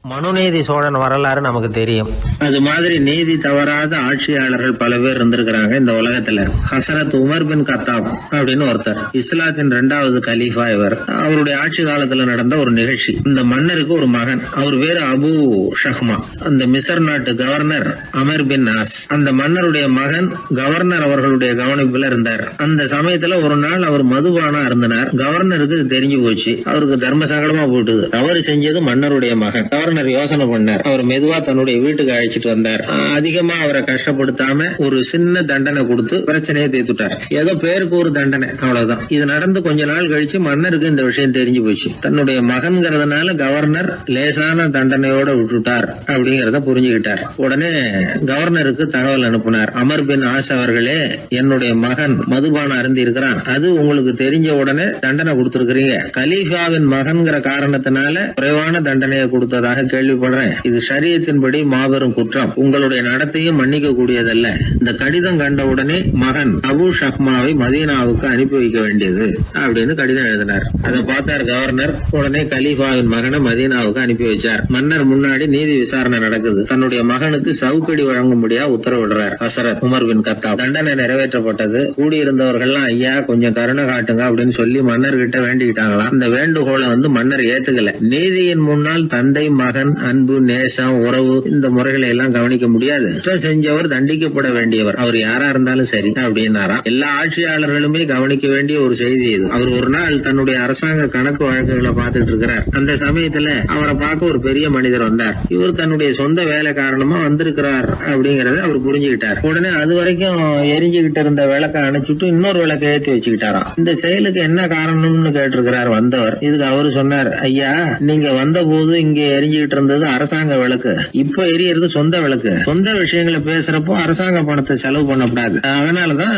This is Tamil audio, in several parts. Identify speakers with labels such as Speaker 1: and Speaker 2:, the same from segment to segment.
Speaker 1: மனுநீதி சோழன் வரலாறு நமக்கு தெரியும். அது மாதிரி நீதி தவறாத ஆட்சியாளர்கள் பல பேர் இருந்திருக்கிறாங்க இந்த உலகத்துல. ஹசரத் உமர் பின் கத்தாப் அப்படின்னு ஒருத்தர், இஸ்லாத்தின் 2வது கலீஃபா இவர். அவருடைய ஆட்சி காலத்துல நடந்த ஒரு நிகழ்ச்சி. இந்த மன்னருக்கு ஒரு மகன், அவர் பேரு அபு ஷஹ்மா. அந்த மிசர் நாட்டு கவர்னர் அமர் பின் ஆஸ், அந்த மன்னருடைய மகன் கவர்னர் அவர்களுடைய கவனிப்புல இருந்தார். அந்த சமயத்துல ஒரு நாள் அவர் மதுபானம் அருந்தினார். கவர்னருக்கு தெரிஞ்சு போச்சு. அவருக்கு தர்ம சங்கடமா போட்டுது. தவறு செஞ்சது மன்னருடைய மகன். கவர்னர் யோசனை பண்ணார். அவர் மெதுவா தன்னுடைய வீட்டுக்கு அழைச்சிட்டு வந்தார். அதிகமா அவரை கஷ்டப்படுத்தாம ஒரு சின்ன தண்டனை கொடுத்து பிரச்சனையை தீர்த்துட்டார். ஏதோ பேருக்கு ஒரு தண்டனை, அவ்வளவுதான். இது நடந்து கொஞ்ச நாள் கழிச்சு மன்னருக்கு இந்த விஷயம் தெரிஞ்சு போச்சு. தன்னுடைய மகன்கிறதுனால கவர்னர் லேசான தண்டனையோட விட்டுட்டார் அப்படிங்கறத புரிஞ்சுக்கிட்டார். உடனே கவர்னருக்கு தகவல் அனுப்பினார். அமர் பின் ஆஸ் அவர்களே, என்னுடைய மகன் மதுபானம் அருந்தி இருக்கிறான். அது உங்களுக்கு தெரிஞ்ச உடனே தண்டனை கொடுத்திருக்கிறீங்க. கலீஃபாவின் மகன்கிற காரணத்தினால குறைவான தண்டனையை கொடுத்ததாக கேள்விப்படுறேன். இது ஷரியத்தின்படி மாபெரும் குற்றம். உங்களுடைய நடத்தையும் மன்னிக்க கூடியதல்ல. இந்த கடிதம் கண்ட உடனே மகன் அபு ஷஹ்மாவை மதீனாவுக்கு அனுப்பி வைக்க வேண்டியது அப்படின்னு கடிதம் எழுதினார். அதை பார்த்தார் கவர்னர். உடனே கலீஃபாவின் மகனை மதீனாவுக்கு அனுப்பி வச்சார். மன்னர் முன்னாடி நீதி விசாரணை நடக்குது. தன்னுடைய மகனுக்கு சவுக்கடி வழங்கும்படியா உத்தரவிடுறார் ஹசரத் உமர் பின் கத்தாப். தண்டனை நிறைவேற்றப்பட்டது. கூடியிருந்தவர்கள்லாம் ஐயா கொஞ்சம் கருணை காட்டுங்க அப்படின்னு சொல்லி மன்னர்கிட்ட வேண்டிக்கிட்டாங்களாம். இந்த வேண்டுகோளை மன்னர் ஏத்துக்கல. நீதியின் முன்னால் தந்தை மகன் அன்பு நேசம் உறவு இந்த முறைகளை எல்லாம் கவனிக்க முடியாது. குற்றம் செஞ்சவர் தண்டிக்கப்பட வேண்டியவர், அவர் யாரா இருந்தாலும் சரி அப்படின்னாராம். எல்லா ஆட்சியாளர்களுமே கவனிக்க வேண்டிய ஒரு செய்தி இது. அவர் ஒரு நாள் தன்னுடைய அரசாங்க கணக்கு வழக்குகளை பார்த்துட்டு இருக்கிறார். அந்த சமயத்துல அவரை பார்க்க ஒரு பெரிய மனிதர் வந்தார். இவர் தன்னுடைய சொந்த வேலை காரணமா வந்திருக்கிறார் அப்படிங்கறத அவர் புரிஞ்சுக்கிட்டார். உடனே அது வரைக்கும் எரிஞ்சுகிட்டு இருந்த விளக்க அணைச்சிட்டு இன்னொரு விளக்க ஏற்றி வச்சுக்கிட்டாராம். இந்த செயலுக்கு என்ன காரணம்னு கேட்டிருக்கிறார் வந்தவர். இதுக்கு அவரு சொன்னார், ஐயா நீங்க வந்த போது இங்க எரிஞ்சுகிட்டு இருந்தது அரசாங்க விளக்கு, இப்ப எரியறது சொந்த விளக்கு. சொந்த விஷயங்களை பேசுறப்போ அரசாங்க பணத்தை செலவு பண்ணக்கூடாது, அதனாலதான்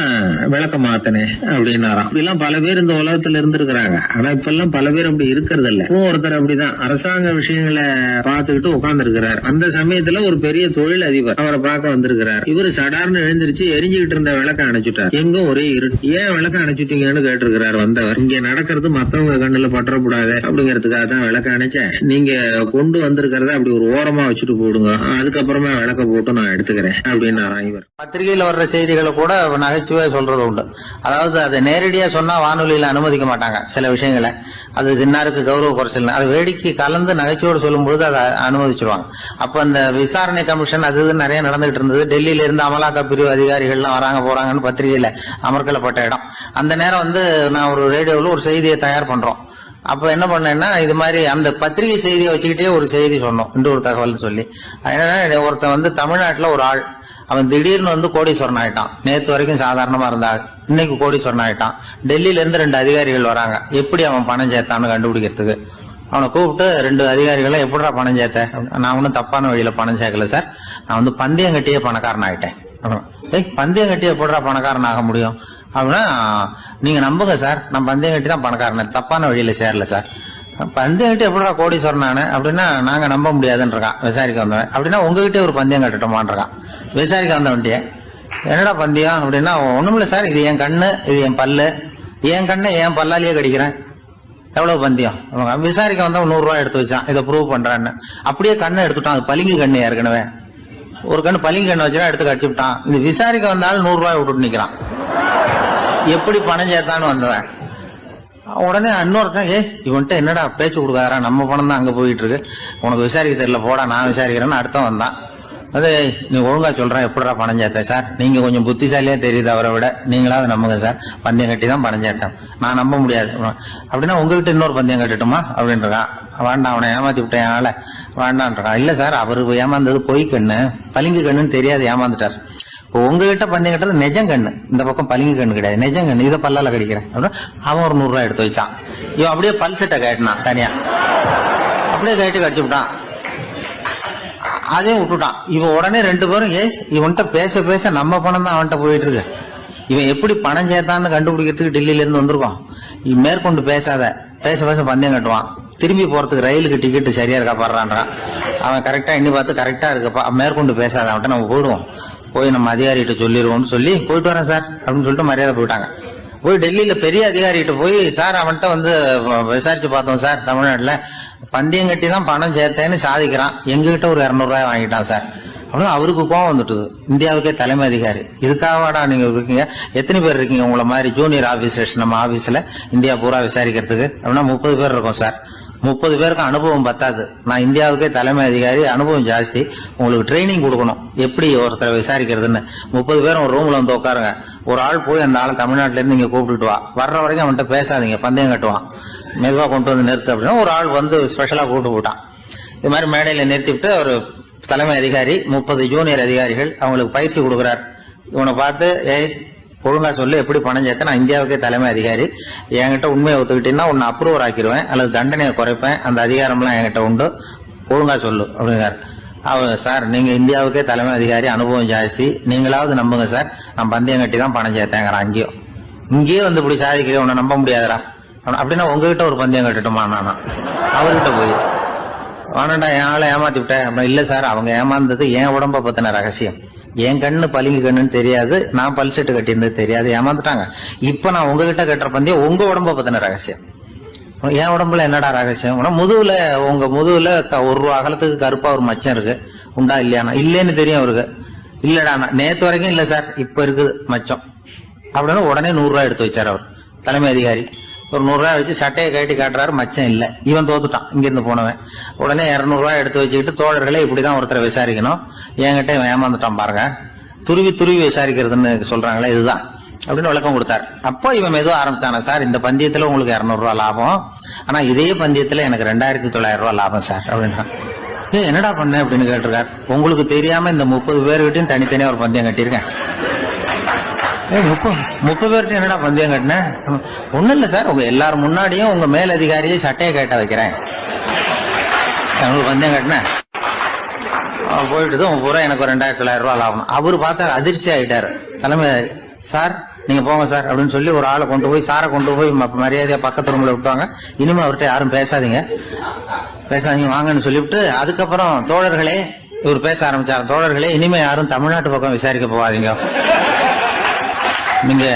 Speaker 1: விளக்க மாத்தினேன் அப்படின்னாராம். இப்படிலாம் பல பேர் இந்த உலகத்துல இருந்திருக்கிறாங்க. ஆனா இப்ப எல்லாம் பல பேர் அப்படி இருக்கிறது இல்ல. ஒருத்தர் அப்படிதான் அரசாங்க விஷயங்களை பார்த்துக்கிட்டு உட்கார்ந்து இருக்கிறார். அந்த சமயத்துல ஒரு பெரிய தொழில் அதிபர் அவரை பார்க்க வந்திருக்கிறார். இவரு சடார்னு எழுந்திருச்சு எரிஞ்சுகிட்டு இருந்த விளக்க அணைச்சுட்டார். எங்கும் ஒரே இருட்டு. ஏன் விளக்க அணைச்சுட்டீங்கன்னு கேட்டிருக்கிறார் வந்தவர். இங்க நடக்கிறது மத்தவங்க கண்ணுல பற்றக்கூடாது அப்படிங்கறதுக்காக தான் விளக்க அணைச்சேன். நீங்க கொண்டு வந்திருக்கிறத அப்படி ஒரு ஓரமா வச்சுட்டு போடுங்க, அதுக்கப்புறமா விளக்க போட்டு நான் எடுத்துக்கிறேன் அப்படின்னாராம் இவர்.
Speaker 2: பத்திரிகையில வர்ற செய்திகளை கூட நகைச்சுவை சொல்றது உண்டு. அதாவது அதை நேரடியா சொன்னா வானொலியில அனுமதிக்க மாட்டாங்க சில விஷயங்களை. அது சின்னாருக்கு கௌரவ குறைச்சல், அது வேடிக்கை கலந்து நகைச்சுவோடு சொல்லும் பொழுது அதை அனுமதிச்சிருவாங்க. அப்ப அந்த விசாரணை கமிஷன் அது நிறைய நடந்துகிட்டு இருந்தது. டெல்லியில இருந்து அமலாக்க பிரிவு அதிகாரிகள்லாம் வராங்க போறாங்கன்னு பத்திரிகையில அமர்க்கப்பட்ட இடம். அந்த நேரம் நான் ஒரு ரேடியோவில் ஒரு செய்தியை தயார் பண்றோம். அப்ப என்ன பண்ணேன்னா, இது மாதிரி அந்த பத்திரிகை செய்தியை வச்சுக்கிட்டே ஒரு செய்தி சொன்னோம், இன்னொரு தகவல் சொல்லி. என்னன்னா, ஒருத்தன் தமிழ்நாட்டுல ஒரு ஆள், அவன் திடீர்னு கோடீஸ்வரன் ஆயிட்டான். நேத்து வரைக்கும் சாதாரணமா இருந்தா இன்னைக்கு கோடீஸ்வரன் ஆயிட்டான். டெல்லியில இருந்து 2 அதிகாரிகள் வராங்க. எப்படி அவன் பணம் சேர்த்தான்னு கண்டுபிடிக்கிறதுக்கு அவனை கூப்பிட்டு 2 அதிகாரிகளை எப்படிடா பணம் சேர்த்த? நான் ஒன்னும் தப்பான வழியில பணம் சேர்க்கல சார், நான் பந்தயம் கட்டியே பணக்காரன் ஆயிட்டேன். பந்தயம் கட்டியே எப்படிடா பணக்காரன் ஆக முடியும் அப்படின்னா, நீங்க நம்புங்க சார், நான் பந்தயம் கட்டி தான் பணக்காரன், தப்பான வழியில சேரல சார். பந்தயம் கட்டி எப்படா கோடீஸ்வரன் அப்படின்னா நாங்க நம்ப முடியாதுன்றான் விசாரிக்க வந்தவன். அப்படின்னா உங்ககிட்டே ஒரு பந்தயம் கட்டட்டுமான்றான் விசாரிக்க வந்தவன்ட்டே. என்னடா பந்தயம் அப்படின்னா, ஒண்ணுமில்ல சார், இது என் கண்ணு, இது என் பல்லு, என் கண்ணை என் பல்லாலேயே கடிக்கிறேன், எவ்வளவு பந்தயம். விசாரிக்க வந்தா 100 ரூபாய் எடுத்து வச்சான், இதை ப்ரூவ் பண்றான்னு. அப்படியே கண்ணை எடுத்துட்டான். அது பளிங்கு கண்ணு, ஏற்கனவே ஒரு கண்ணு பளிங்கு கண்ணு வச்சுனா எடுத்து கடிச்சு விட்டான். இது விசாரிக்க வந்தாலும் 100 ரூபாய் விட்டுட்டு நிக்கிறான். எப்படி பணம் சேர்த்தான்னு வந்தவன். உடனே இன்னொருத்தன், இவன்ட்ட என்னடா பேச்சு கொடுக்காரா, நம்ம பணம் தான் அங்க போயிட்டு இருக்கு, உனக்கு விசாரிக்க தெரியல, போடா நான் விசாரிக்கிறேன்னு அடுத்த வந்தான். அதே நீ ஒழுங்கா சொல்றேன், எப்படிடா பணம் சேர்த்தேன் சார், நீங்க கொஞ்சம் புத்திசாலியா தெரியுது அவரை விட, நீங்களாவது நம்புங்க சார், பந்தயம் கட்டி தான் பணம் சேர்த்தேன், நான் நம்ப முடியாது அப்படின்னா உங்ககிட்ட இன்னொரு பந்தயம் கட்டட்டுமா அப்படின்றான். வேண்டாம், அவனை ஏமாத்தி விட்டேன் ஆள வேண்டான்றான். இல்ல சார், அவரு ஏமாந்தது பொய் கண்ணு, பளிங்கு கண்ணுன்னு தெரியாது, ஏமாந்துட்டார். இப்போ உங்ககிட்ட பந்தயம் கட்டது நெஜம் கண்ணு, இந்த பக்கம் பளிங்கு கண்ணு கிடையாது, நெஜம் கண்ணு, இதை பல்லால கடிக்கிறேன் அப்படின்னா அவன் ஒரு 100 ரூபாய் எடுத்து வச்சான். இவன் அப்படியே பல்செட்டை கேட்டான் தனியா, அப்படியே கேட்டு கடிச்சு விட்டான். அதையும் விட்டுட்டான். இவன் உடனே 2 பேரும், இவன்கிட்ட பேச பேச நம்ம பணம் தான் அவன்கிட்ட போயிட்டு இருக்கு, இவன் எப்படி பணம் சேர்த்தான்னு கண்டுபிடிக்கிறதுக்கு டெல்லியில இருந்து வந்திருக்கோம், இவன் மேற்கொண்டு பேசாத, பேச பேச பந்தயம் கட்டுவான். திரும்பி போறதுக்கு ரயிலுக்கு டிக்கெட்டு சரியா இருக்கா பாடுறான்றான். அவன் கரெக்டா எண்ணி பார்த்து கரெக்டா இருக்குப்பா, மேற்கொண்டு பேசாத, அவன்கிட்ட நம்ம போயிடுவோம், போய் நம்ம அதிகாரிகிட்ட சொல்லிடுவோம்னு சொல்லி போயிட்டு வரேன் சார் அப்படின்னு சொல்லிட்டு மரியாதை போயிட்டாங்க. போய் டெல்லியில பெரிய அதிகாரிகிட்ட போய், சார் அவன்கிட்ட விசாரிச்சு பார்த்தோம் சார், தமிழ்நாட்டுல பந்தயம் கட்டி தான் பணம் சேர்த்தேன்னு சாதிக்கிறான், எங்ககிட்ட ஒரு 200 ரூபாய் வாங்கிட்டான் சார் அப்படின்னு அவருக்கு கோவம் வந்துட்டுது. இந்தியாவுக்கே தலைமை அதிகாரி, இதுக்காகவாடா நீங்க இருக்கீங்க? எத்தனை பேர் இருக்கீங்க உங்களை மாதிரி ஜூனியர் ஆபீசர்ஸ் நம்ம ஆபீஸ்ல இந்தியா பூரா விசாரிக்கிறதுக்கு? அப்படின்னா 30 பேர் இருக்கோம் சார். 30 பேருக்கு அனுபவம் பத்தாது, நான் இந்தியாவுக்கே தலைமை அதிகாரி, அனுபவம் ஜாஸ்தி, உங்களுக்கு ட்ரைனிங் கொடுக்கணும் எப்படி ஒருத்தரை விசாரிக்கிறதுன்னு. 30 பேரும் ஒரு ரூம்ல வந்து உட்காருங்க, ஒரு ஆள் போய் அந்த ஆள் தமிழ்நாட்டுல இருந்து இங்க கூப்பிட்டுட்டு வா, வர்ற வரைக்கும் அவன்கிட்ட பேசாதீங்க, பந்தயம் கட்டுவான், மெதுவா கொண்டு வந்து நிறுத்து அப்படின்னா ஒரு ஆள் வந்து ஸ்பெஷலா கூப்பிட்டு போட்டான். இது மாதிரி மேடையில நிறுத்திவிட்டு ஒரு தலைமை அதிகாரி 30 ஜூனியர் அதிகாரிகள் அவங்களுக்கு பயிற்சி கொடுக்குறார். இவனை பார்த்து, ஏய் ஒழுங்கா சொல்லு, எப்படி பணம் சேர்த்த, நான் இந்தியாவுக்கே தலைமை அதிகாரி, என்கிட்ட உண்மையை ஒத்துக்கிட்டீங்கன்னா உன்னை அப்ரூவர் ஆக்கிடுவேன் அல்லது தண்டனையை குறைப்பேன், அந்த அதிகாரம்லாம் என்கிட்ட உண்டு, ஒழுங்கா சொல்லு அப்படிங்கிறார். அவர், சார் நீங்க இந்தியாவுக்கே தலைமை அதிகாரி, அனுபவம் ஜாஸ்தி, நீங்களாவது நம்புங்க சார், நான் பந்தயம் கட்டி தான் பணம் சேர்த்தேங்கிறான். இங்கேயே வந்து இப்படி சாதிக்கிறேன், உன்னை நம்ப முடியாதரா அப்படின்னா உங்ககிட்ட ஒரு பந்தயம் கட்டுட்டுமா? நானா அவர்கிட்ட போய் வேணாண்டா என் ஆளை ஏமாத்தி விட்டேன் அப்படின்னா, இல்ல சார் அவங்க ஏமாந்தது என் உடம்ப பத்தின ரகசியம், என் கண்ணு பளிங்கு கண்ணுன்னு தெரியாது, நான் பல்செட்டு கட்டியிருந்தது தெரியாது, ஏமாந்துட்டாங்க. இப்ப நான் உங்ககிட்ட கட்டுற பந்தயம் உங்க உடம்ப பத்தின ரகசியம். என் உடம்புல என்னடா ரகசியம்? முதுகுல, உங்க முதுகுல 1 ரூபா அகலத்துக்கு கருப்பா ஒரு மச்சம் இருக்கு, உண்டா இல்லையானா? இல்லேன்னு தெரியும் அவருக்கு. இல்லடா நேத்து வரைக்கும் இல்ல சார், இப்ப இருக்குது மச்சம் அப்படின்னு உடனே 100 ரூபாய் எடுத்து வச்சார் அவர் தலைமை அதிகாரி. ஒரு 100 ரூபாய் வச்சு சட்டையை கட்டி காட்டுறாரு, மச்சம் இல்ல, இவன் தோத்துட்டான் இங்கிருந்து போனவன். உடனே 200 ரூபாய் எடுத்து வச்சுக்கிட்டு, தோழர்களே இப்படிதான் ஒருத்தரை விசாரிக்கணும், என்கிட்ட இவன் ஏமாந்துட்டான் பாருங்க, துருவி துருவி விசாரிக்கிறதுன்னு சொல்றாங்களே இதுதான் அப்படின்னு விளக்கம் கொடுத்தார். அப்போ இவன் மெதுவா ஆரம்பிச்சானா, சார் இந்த பந்தயத்துல உங்களுக்கு 200 ரூபாய் லாபம், ஆனா இதே பந்தயத்துல எனக்கு 2900 ரூபாய் லாபம் சார் அப்படின்றான். என்னடா பண்ண அப்படின்னு கேட்டிருக்காரு. உங்களுக்கு தெரியாம இந்த 30 பேர்கிட்டையும் தனித்தனியா ஒரு பந்தயம் கட்டியிருக்கேன். 30 பேர்கிட்ட என்னடா பந்தயம் கட்டினேன்? ஒண்ணும் இல்ல சார், உங்க எல்லாரும் முன்னாடியும் உங்க மேல் அதிகாரியை சட்டையை கேட்ட வைக்கிறேன், உங்களுக்கு பந்தயம் கட்டினேன். போயிட்டு பூரா எனக்கு 2900 ரூபாய் லாபம். அவரு பார்த்தா அதிர்ச்சி ஆயிட்டாரு. தலைமை, சார் நீங்க போங்க சார் அப்படின்னு சொல்லி ஒரு ஆளை கொண்டு போய், சாரை கொண்டு போய் மரியாதையா பக்கத்து ரூம்ல விட்டாங்க. இனிமே அவர்கிட்ட யாரும் பேசாதீங்க வாங்கன்னு சொல்லிவிட்டு, அதுக்கப்புறம் தோழர்களே, இவர் பேச ஆரம்பிச்சார், தோழர்களே இனிமே யாரும் தமிழ்நாட்டு பக்கம் விசாரிக்க போவாதீங்க, நீங்க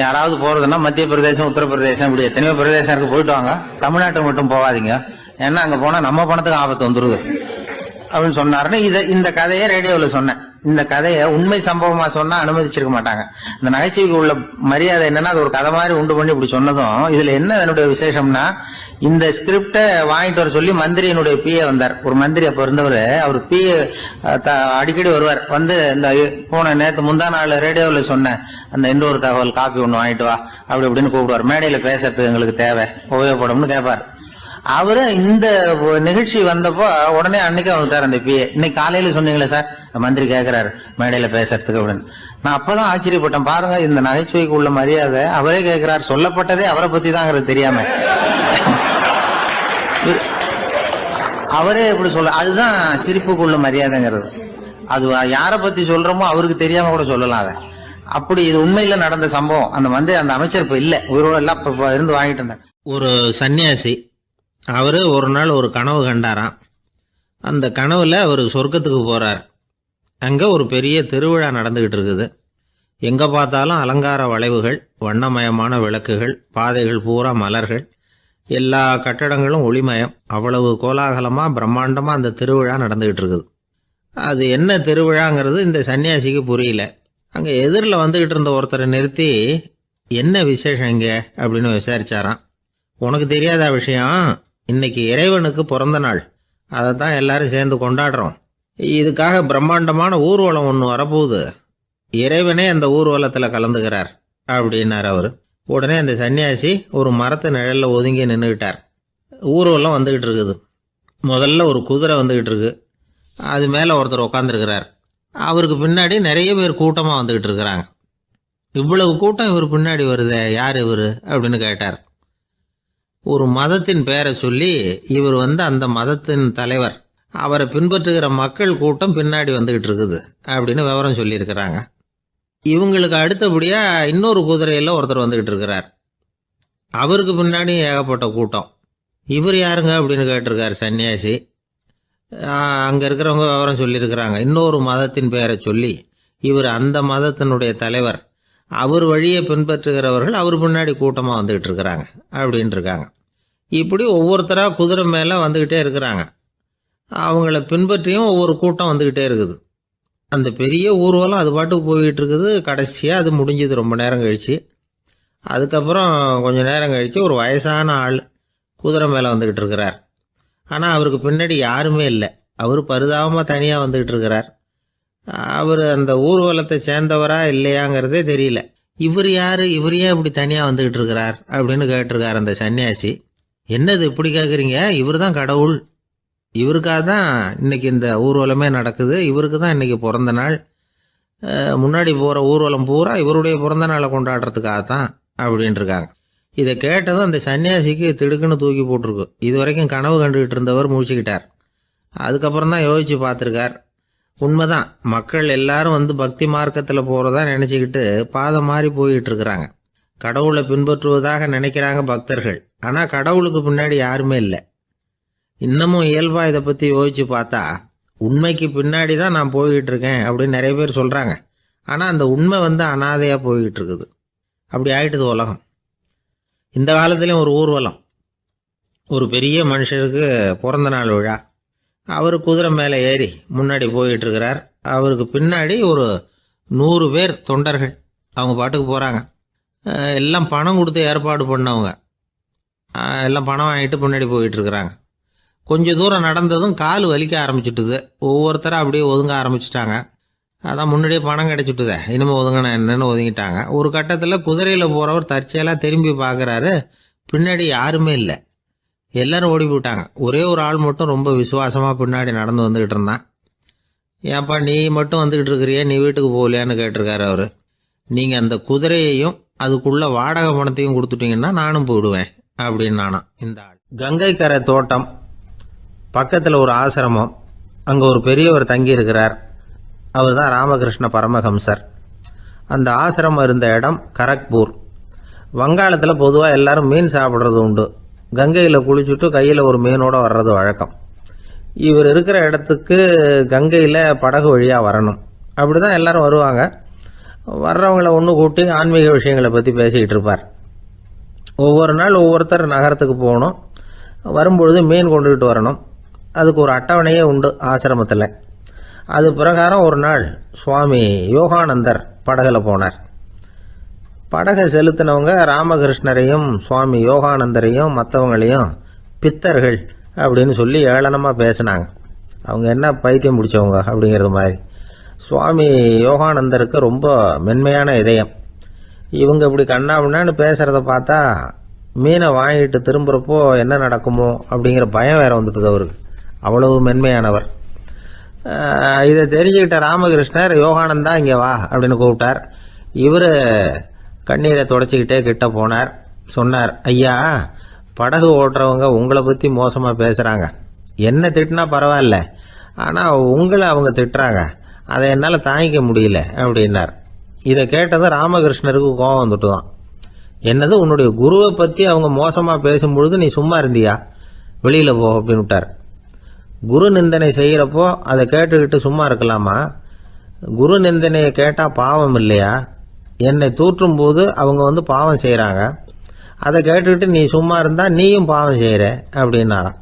Speaker 2: யாராவது போறதுன்னா மத்திய பிரதேசம், உத்தரப்பிரதேசம், இப்படி எத்தனையோ பிரதேசம் இருக்கு, போயிட்டு வாங்க, தமிழ்நாட்டுக்கு மட்டும் போவாதீங்க, ஏன்னா அங்க போனா நம்ம பணத்துக்கு ஆபத்து வந்துருது அப்படின்னு சொன்னாருன்னு இந்த கதையை ரேடியோவில் சொன்னேன். இந்த கதையை உண்மை சம்பவமா சொன்னா அனுமதிச்சிருக்க மாட்டாங்க. இந்த நகைச்சுவைக்கு உள்ள மரியாதை என்னன்னா, அது ஒரு கதை மாதிரி உண்டு பண்ணி இப்படி சொன்னதும், இதுல என்ன அதனுடைய விசேஷம்னா, இந்த ஸ்கிரிப்ட வாங்கிட்டு வர சொல்லி மந்திரியினுடைய பிஏ வந்தார். ஒரு மந்திரி அப்ப இருந்தவர், அவர் பிஏ அடிக்கடி வருவார். வந்து இந்த போன நேற்று முந்தா நாள் ரேடியோவில் சொன்ன அந்த இன்னொரு தகவல் காப்பி ஒண்ணு வாங்கிட்டு வா அப்படி இப்படின்னு கூப்பிடுவார். மேடையில பேசுறதுக்கு எங்களுக்கு தேவை, உபயோகப்படும்னு கேட்பார். அவரு இந்த நிகழ்ச்சி வந்தப்போ உடனே அன்னைக்கு வந்துட்டார் அந்த பிஏ. இன்னைக்கு காலையில சொன்னீங்களே சார், மந்திரி கேட்கிறாரு மேடையில பேசுறதுக்கு அப்படின்னு. நான் அப்பதான் ஆச்சரியப்பட்டேன், பாருங்க இந்த நகைச்சுவைக்கு உள்ள மரியாதை. அவரே கேட்கிறார், சொல்லப்பட்டதே அவரை பத்தி தாங்கிறது தெரியாம அவரே எப்படி சொல்ல, அதுதான் சிரிப்புக்குள்ள மரியாதைங்கிறது. அது யாரை பத்தி சொல்றோமோ அவருக்கு தெரியாம கூட சொல்லலாம் அதை. அப்படி இது உண்மையில நடந்த சம்பவம். அந்த அமைச்சர் இப்ப இல்ல, உயிரோட எல்லாம் இருந்து வாங்கிட்டு இருந்தார்.
Speaker 1: ஒரு சன்னியாசி, அவரு ஒரு நாள் ஒரு கனவு கண்டாராம். அந்த கனவுல அவர் சொர்க்கத்துக்கு போறார். அங்க ஒரு பெரிய திருவிழா நடந்துகிட்டு இருக்குது. எங்க பார்த்தாலும் அலங்கார வளைவுகள், வண்ணமயமான விளக்குகள், பாதைகள் பூரா மலர்கள், எல்லா கட்டடங்களும் ஒளிமயம். அவ்வளவு கோலாகலமா பிரம்மாண்டமா அந்த திருவிழா நடந்துகிட்டு இருக்குது. அது என்ன திருவிழாங்கிறது இந்த சன்னியாசிக்கு புரியல. அங்க எதிரில் வந்துகிட்டு இருந்த ஒருத்தரை நிறுத்தி, என்ன விசேஷம் இங்க அப்படின்னு விசாரிச்சாராம். உனக்கு தெரியாத விஷயம், இன்னைக்கு இறைவனுக்கு பிறந்த நாள், அதை தான் எல்லாரும் சேர்ந்து கொண்டாடுறோம். இதுக்காக பிரம்மாண்டமான ஊர்வலம் ஒன்று வரப்போகுது, இறைவனே அந்த ஊர்வலத்தில் கலந்துக்கிறார் அப்படின்னார் அவர். உடனே அந்த சன்னியாசி ஒரு மரத்து நிழலில் ஒதுங்கி நின்றுக்கிட்டார். ஊர்வலம் வந்துக்கிட்டு இருக்குது. முதல்ல ஒரு குதிரை வந்துக்கிட்டு இருக்கு, அது மேலே ஒருத்தர் உட்காந்துருக்கிறார். அவருக்கு பின்னாடி நிறைய பேர் கூட்டமாக வந்துக்கிட்டு இருக்கிறாங்க. இவ்வளவு கூட்டம் இவர் பின்னாடி வருதே, யார் இவர் அப்படின்னு கேட்டார். ஒரு மதத்தின் பெயரை சொல்லி, இவர் அந்த மதத்தின் தலைவர், அவரை பின்பற்றுகிற மக்கள் கூட்டம் பின்னாடி வந்துகிட்டு இருக்குது அப்படின்னு விவரம் சொல்லியிருக்கிறாங்க. இவங்களுக்கு அடுத்தபடியா இன்னொரு குதிரையில் ஒருத்தர் வந்துகிட்டு இருக்கிறார். அவருக்கு பின்னாடி ஏகப்பட்ட கூட்டம். இவர் யாருங்க அப்படின்னு கேட்டிருக்கார் சன்னியாசி. அங்கே இருக்கிறவங்க விவரம் சொல்லியிருக்கிறாங்க. இன்னொரு மதத்தின் பெயரை சொல்லி, இவர் அந்த மதத்தினுடைய தலைவர், அவர் வழியை பின்பற்றுகிறவர்கள் அவர் பின்னாடி கூட்டமாக வந்துகிட்டு இருக்கிறாங்க அப்படின்ட்டு இருக்காங்க. இப்படி ஒவ்வொருத்தராக குதிரை மேலே வந்துக்கிட்டே இருக்கிறாங்க. அவங்கள பின்பற்றியும் ஒவ்வொரு கூட்டம் வந்துக்கிட்டே இருக்குது. அந்த பெரிய ஊர்வலம் அது பாட்டுக்கு போய்கிட்டு இருக்குது. கடைசியாக அது முடிஞ்சது ரொம்ப நேரம் கழித்து. அதுக்கப்புறம் கொஞ்சம் நேரம் கழித்து ஒரு வயசான ஆள் குதிரை மேலே வந்துக்கிட்டு இருக்கிறார். ஆனால் அவருக்கு பின்னாடி யாருமே இல்லை. அவர் பரிதாபமாக தனியாக வந்துக்கிட்டு இருக்கிறார். அவர் அந்த ஊர்வலத்தை சேர்ந்தவரா இல்லையாங்கிறதே தெரியல. இவர் யார், இவர் ஏன் இப்படி தனியாக வந்துக்கிட்டு இருக்கிறார் அப்படின்னு கேட்டிருக்கார் அந்த சன்னியாசி. என்னது இப்படி கேட்குறீங்க? இவர் தான் கடவுள். இவருக்காக தான் இன்னைக்கு இந்த ஊர்வலமே நடக்குது. இவருக்கு தான் இன்னைக்கு பிறந்த நாள். முன்னாடி போகிற ஊர்வலம் பூரா இவருடைய பிறந்த நாளை கொண்டாடுறதுக்காக தான் அப்படின்ட்டுருக்காங்க. இதை கேட்டதும் அந்த சன்னியாசிக்கு திடுக்குன்னு தூக்கி போட்டிருக்கு. இது வரைக்கும் கனவு கண்டுகிட்டு இருந்தவர் முடிச்சுக்கிட்டார். அதுக்கப்புறம் தான் யோசித்து பார்த்துருக்கார். உண்மைதான், மக்கள் எல்லாரும் வந்து பக்தி மார்க்கத்தில் போகிறதா நினச்சிக்கிட்டு பாதம் மாறி போயிட்டு இருக்கிறாங்க. கடவுளை பின்பற்றுவதாக நினைக்கிறாங்க பக்தர்கள். ஆனால் கடவுளுக்கு பின்னாடி யாருமே இல்லை. இன்னமும் இயல்பாக இதை பற்றி யோசித்து பார்த்தா உண்மைக்கு பின்னாடி தான் நான் போய்கிட்டு இருக்கேன் அப்படின்னு நிறைய பேர் சொல்கிறாங்க. ஆனால் அந்த உண்மை வந்து அனாதையாக போய்கிட்டு இருக்குது. அப்படி ஆயிட்டுது உலகம். இந்த காலத்துலேயும் ஒரு ஊர்வலம், ஒரு பெரிய மனுஷருக்கு பிறந்த நாள் விழா. அவர் குதிரை மேலே ஏறி முன்னாடி போய்கிட்டு இருக்கிறார். அவருக்கு பின்னாடி ஒரு 100 பேர் தொண்டர்கள் அவங்க பாட்டுக்கு போகிறாங்க. எல்லாம் பணம் கொடுத்து ஏற்பாடு பண்ணவங்க. எல்லாம் பணம் வாங்கிட்டு முன்னாடி போயிட்டு இருக்கிறாங்க. கொஞ்சம் தூரம் நடந்ததும் கால் வலிக்க ஆரம்பிச்சுட்டுது. ஒவ்வொருத்தரும் அப்படியே ஒதுங்க ஆரம்பிச்சிட்டாங்க. அதான் முன்னாடியே பணம் கிடைச்சிட்டுதே, இனிமேல் ஒதுங்கினா என்னன்னு ஒதுங்கிட்டாங்க. ஒரு கட்டத்தில் குதிரையில் போகிறவர் தற்செயலாக திரும்பி பார்க்குறாரு. பின்னாடி யாருமே இல்லை. எல்லாரும் ஓடி போயிட்டாங்க. ஒரே ஒரு ஆள் மட்டும் ரொம்ப விசுவாசமாக பின்னாடி நடந்து வந்துக்கிட்டு இருந்தான். ஏன்ப்பா நீ மட்டும் வந்துக்கிட்டு இருக்கிறியே, நீ வீட்டுக்கு போகலையான்னு கேட்டிருக்காரு அவர். நீங்கள் அந்த குதிரையையும் அதுக்குள்ளே வாடகை பணத்தையும் கொடுத்துட்டீங்கன்னா நானும் போயிடுவேன் அப்படின்னு நானாம் இந்த ஆள். கங்கை கரை தோட்டம் பக்கத்தில் ஒரு ஆசிரமம். அங்கே ஒரு பெரியவர் தங்கி இருக்கிறார். அவர் தான் ராமகிருஷ்ண பரமஹம்சர். அந்த ஆசிரமம் இருந்த இடம் கரக்பூர். வங்காளத்தில் பொதுவாக எல்லாரும் மீன் சாப்பிட்றது உண்டு. கங்கையில் குளிச்சுட்டு கையில் ஒரு மீனோடு வர்றது வழக்கம். இவர் இருக்கிற இடத்துக்கு கங்கையில் படகு வழியாக வரணும். அப்படி தான் எல்லோரும் வருவாங்க. வர்றவங்கள ஒன்று கூட்டி ஆன்மீக விஷயங்களை பற்றி பேசிக்கிட்டு இருப்பார். ஒவ்வொரு நாள் ஒவ்வொருத்தர் நகரத்துக்கு போகணும். வரும்பொழுது மீன் கொண்டுகிட்டு வரணும். அதுக்கு ஒரு அட்டவணையே உண்டு ஆசிரமத்தில். அது பிரகாரம் ஒரு நாள் சுவாமி யோகானந்தர் படகுல போனார். படகை செலுத்தினவங்க ராமகிருஷ்ணரையும் சுவாமி யோகானந்தரையும் மற்றவங்களையும் பித்தர்கள் அப்படின்னு சொல்லி ஏளனமாக பேசினாங்க. அவங்க என்ன பைத்தியம் பிடிச்சவங்க அப்படிங்கிறது மாதிரி. சுவாமி யோகானந்தருக்கு ரொம்ப மென்மையான இதயம். இவங்க இப்படி கண்ணாபின்னான்னு பேசுகிறத பார்த்தா மீனை வாங்கிட்டு திரும்புகிறப்போ என்ன நடக்குமோ அப்படிங்கிற பயம் வேறு வந்துட்டுது அவருக்கு. அவ்வளவு மென்மையானவர். இதை தெரிஞ்சுக்கிட்ட ராமகிருஷ்ணர் யோகானந்தா இங்கே வா அப்படின்னு கூப்பிட்டார். இவர் கண்ணீரை தொடச்சிக்கிட்டே கிட்ட போனார். சொன்னார், ஐயா, படகு ஓட்டுறவங்க உங்களை பற்றி மோசமாக பேசுகிறாங்க. என்ன திட்டினா பரவாயில்ல, ஆனால் உங்களை அவங்க திட்டுறாங்க. அதை என்னால் தாங்கிக்க முடியல அப்படின்னார். இதை கேட்டதும் ராமகிருஷ்ணருக்கு கோபம் வந்துட்டு தான். என்னது, உன்னுடைய குருவை பற்றி அவங்க மோசமாக பேசும்பொழுது நீ சும்மா இருந்தியா? வெளியில் போ அப்படின்னு விட்டார். குரு நிந்தனை செய்கிறப்போ அதை கேட்டுக்கிட்டு சும்மா இருக்கலாமா? குரு நிந்தனையை கேட்டால் பாவம் இல்லையா? என்னை தூற்றும் போது அவங்க வந்து பாவம் செய்கிறாங்க. அதை கேட்டுக்கிட்டு நீ சும்மா இருந்தால் நீயும் பாவம் செய்கிற அப்படின்னாராம்.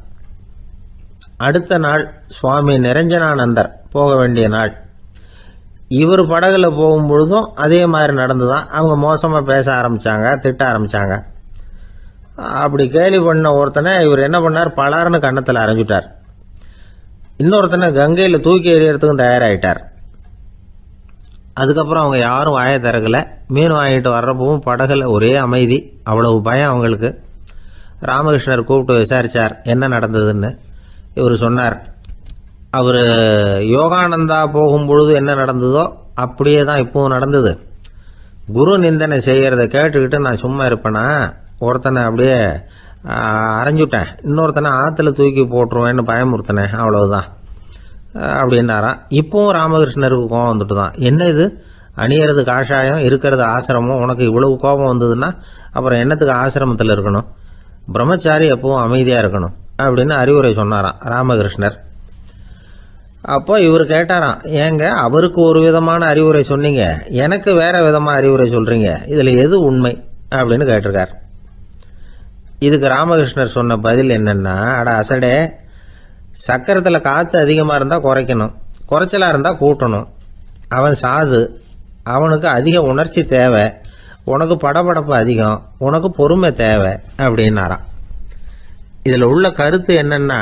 Speaker 1: அடுத்த நாள் சுவாமி நிரஞ்சனானந்தர் போக வேண்டிய நாள். இவர் படகுல போகும்பொழுதும் அதே மாதிரி நடந்து தான். அவங்க மோசமாக பேச ஆரம்பித்தாங்க, திட்ட ஆரம்பித்தாங்க. அப்படி கேலி பண்ண ஒருத்தனை இவர் என்ன பண்ணார், பலார்னு கன்னத்தில் அரைஞ்சிட்டார். இன்னொருத்தனை கங்கையில் தூக்கி எறியறதுக்கும் தயாராகிட்டார். அதுக்கப்புறம் அவங்க யாரும் வாயை திறக்கலை. மீன் வாங்கிட்டு வர்றப்பவும் படகுல ஒரே அமைதி. அவ்வளவு பயம் அவங்களுக்கு. ராமகிருஷ்ணர் கூப்பிட்டு விசாரித்தார் என்ன நடந்ததுன்னு. இவர் சொன்னார், அவர் யோகானந்தா போகும்பொழுது என்ன நடந்ததோ அப்படியே தான் இப்பவும் நடந்தது. குரு நிந்தனை செய்கிறத கேட்டுக்கிட்டு நான் சும்மா இருப்பேனா? ஒருத்தனை அப்படியே அரைஞ்சுட்டேன், இன்னொருத்தனை ஆற்றுல தூக்கி போட்டுருவேன்னு பயமுறுத்தினேன், அவ்வளவுதான் அப்படின்னாராம். இப்போவும் ராமகிருஷ்ணருக்கு கோபம் வந்துட்டு தான். என்ன இது, அணியறது காஷாயம், இருக்கிறது ஆசிரமம், உனக்கு இவ்வளவு கோபம் வந்ததுன்னா அப்புறம் என்னத்துக்கு ஆசிரமத்தில் இருக்கணும்? பிரம்மச்சாரி எப்பவும் அமைதியாக இருக்கணும் அப்படின்னு அறிவுரை சொன்னாராம் ராமகிருஷ்ணர். அப்போ இவர் கேட்டாராம், ஏங்க அவருக்கு ஒரு விதமான அறிவுரை சொன்னீங்க, எனக்கு வேற விதமாக அறிவுரை சொல்கிறீங்க, இதில் எது உண்மை அப்படின்னு கேட்டிருக்கார். இதுக்கு ராமகிருஷ்ணர் சொன்ன பதில் என்னன்னா, அட அசடே, சக்கரத்தில் காற்று அதிகமாக இருந்தால் குறைக்கணும், குறைச்சலாக இருந்தால் கூட்டணும். அவன் சாது, அவனுக்கு அதிக உணர்ச்சி தேவை, உனக்கு படபடப்பு அதிகம், உனக்கு பொறுமை தேவை அப்படின்னாராம். இதில் உள்ள கருத்து என்னன்னா,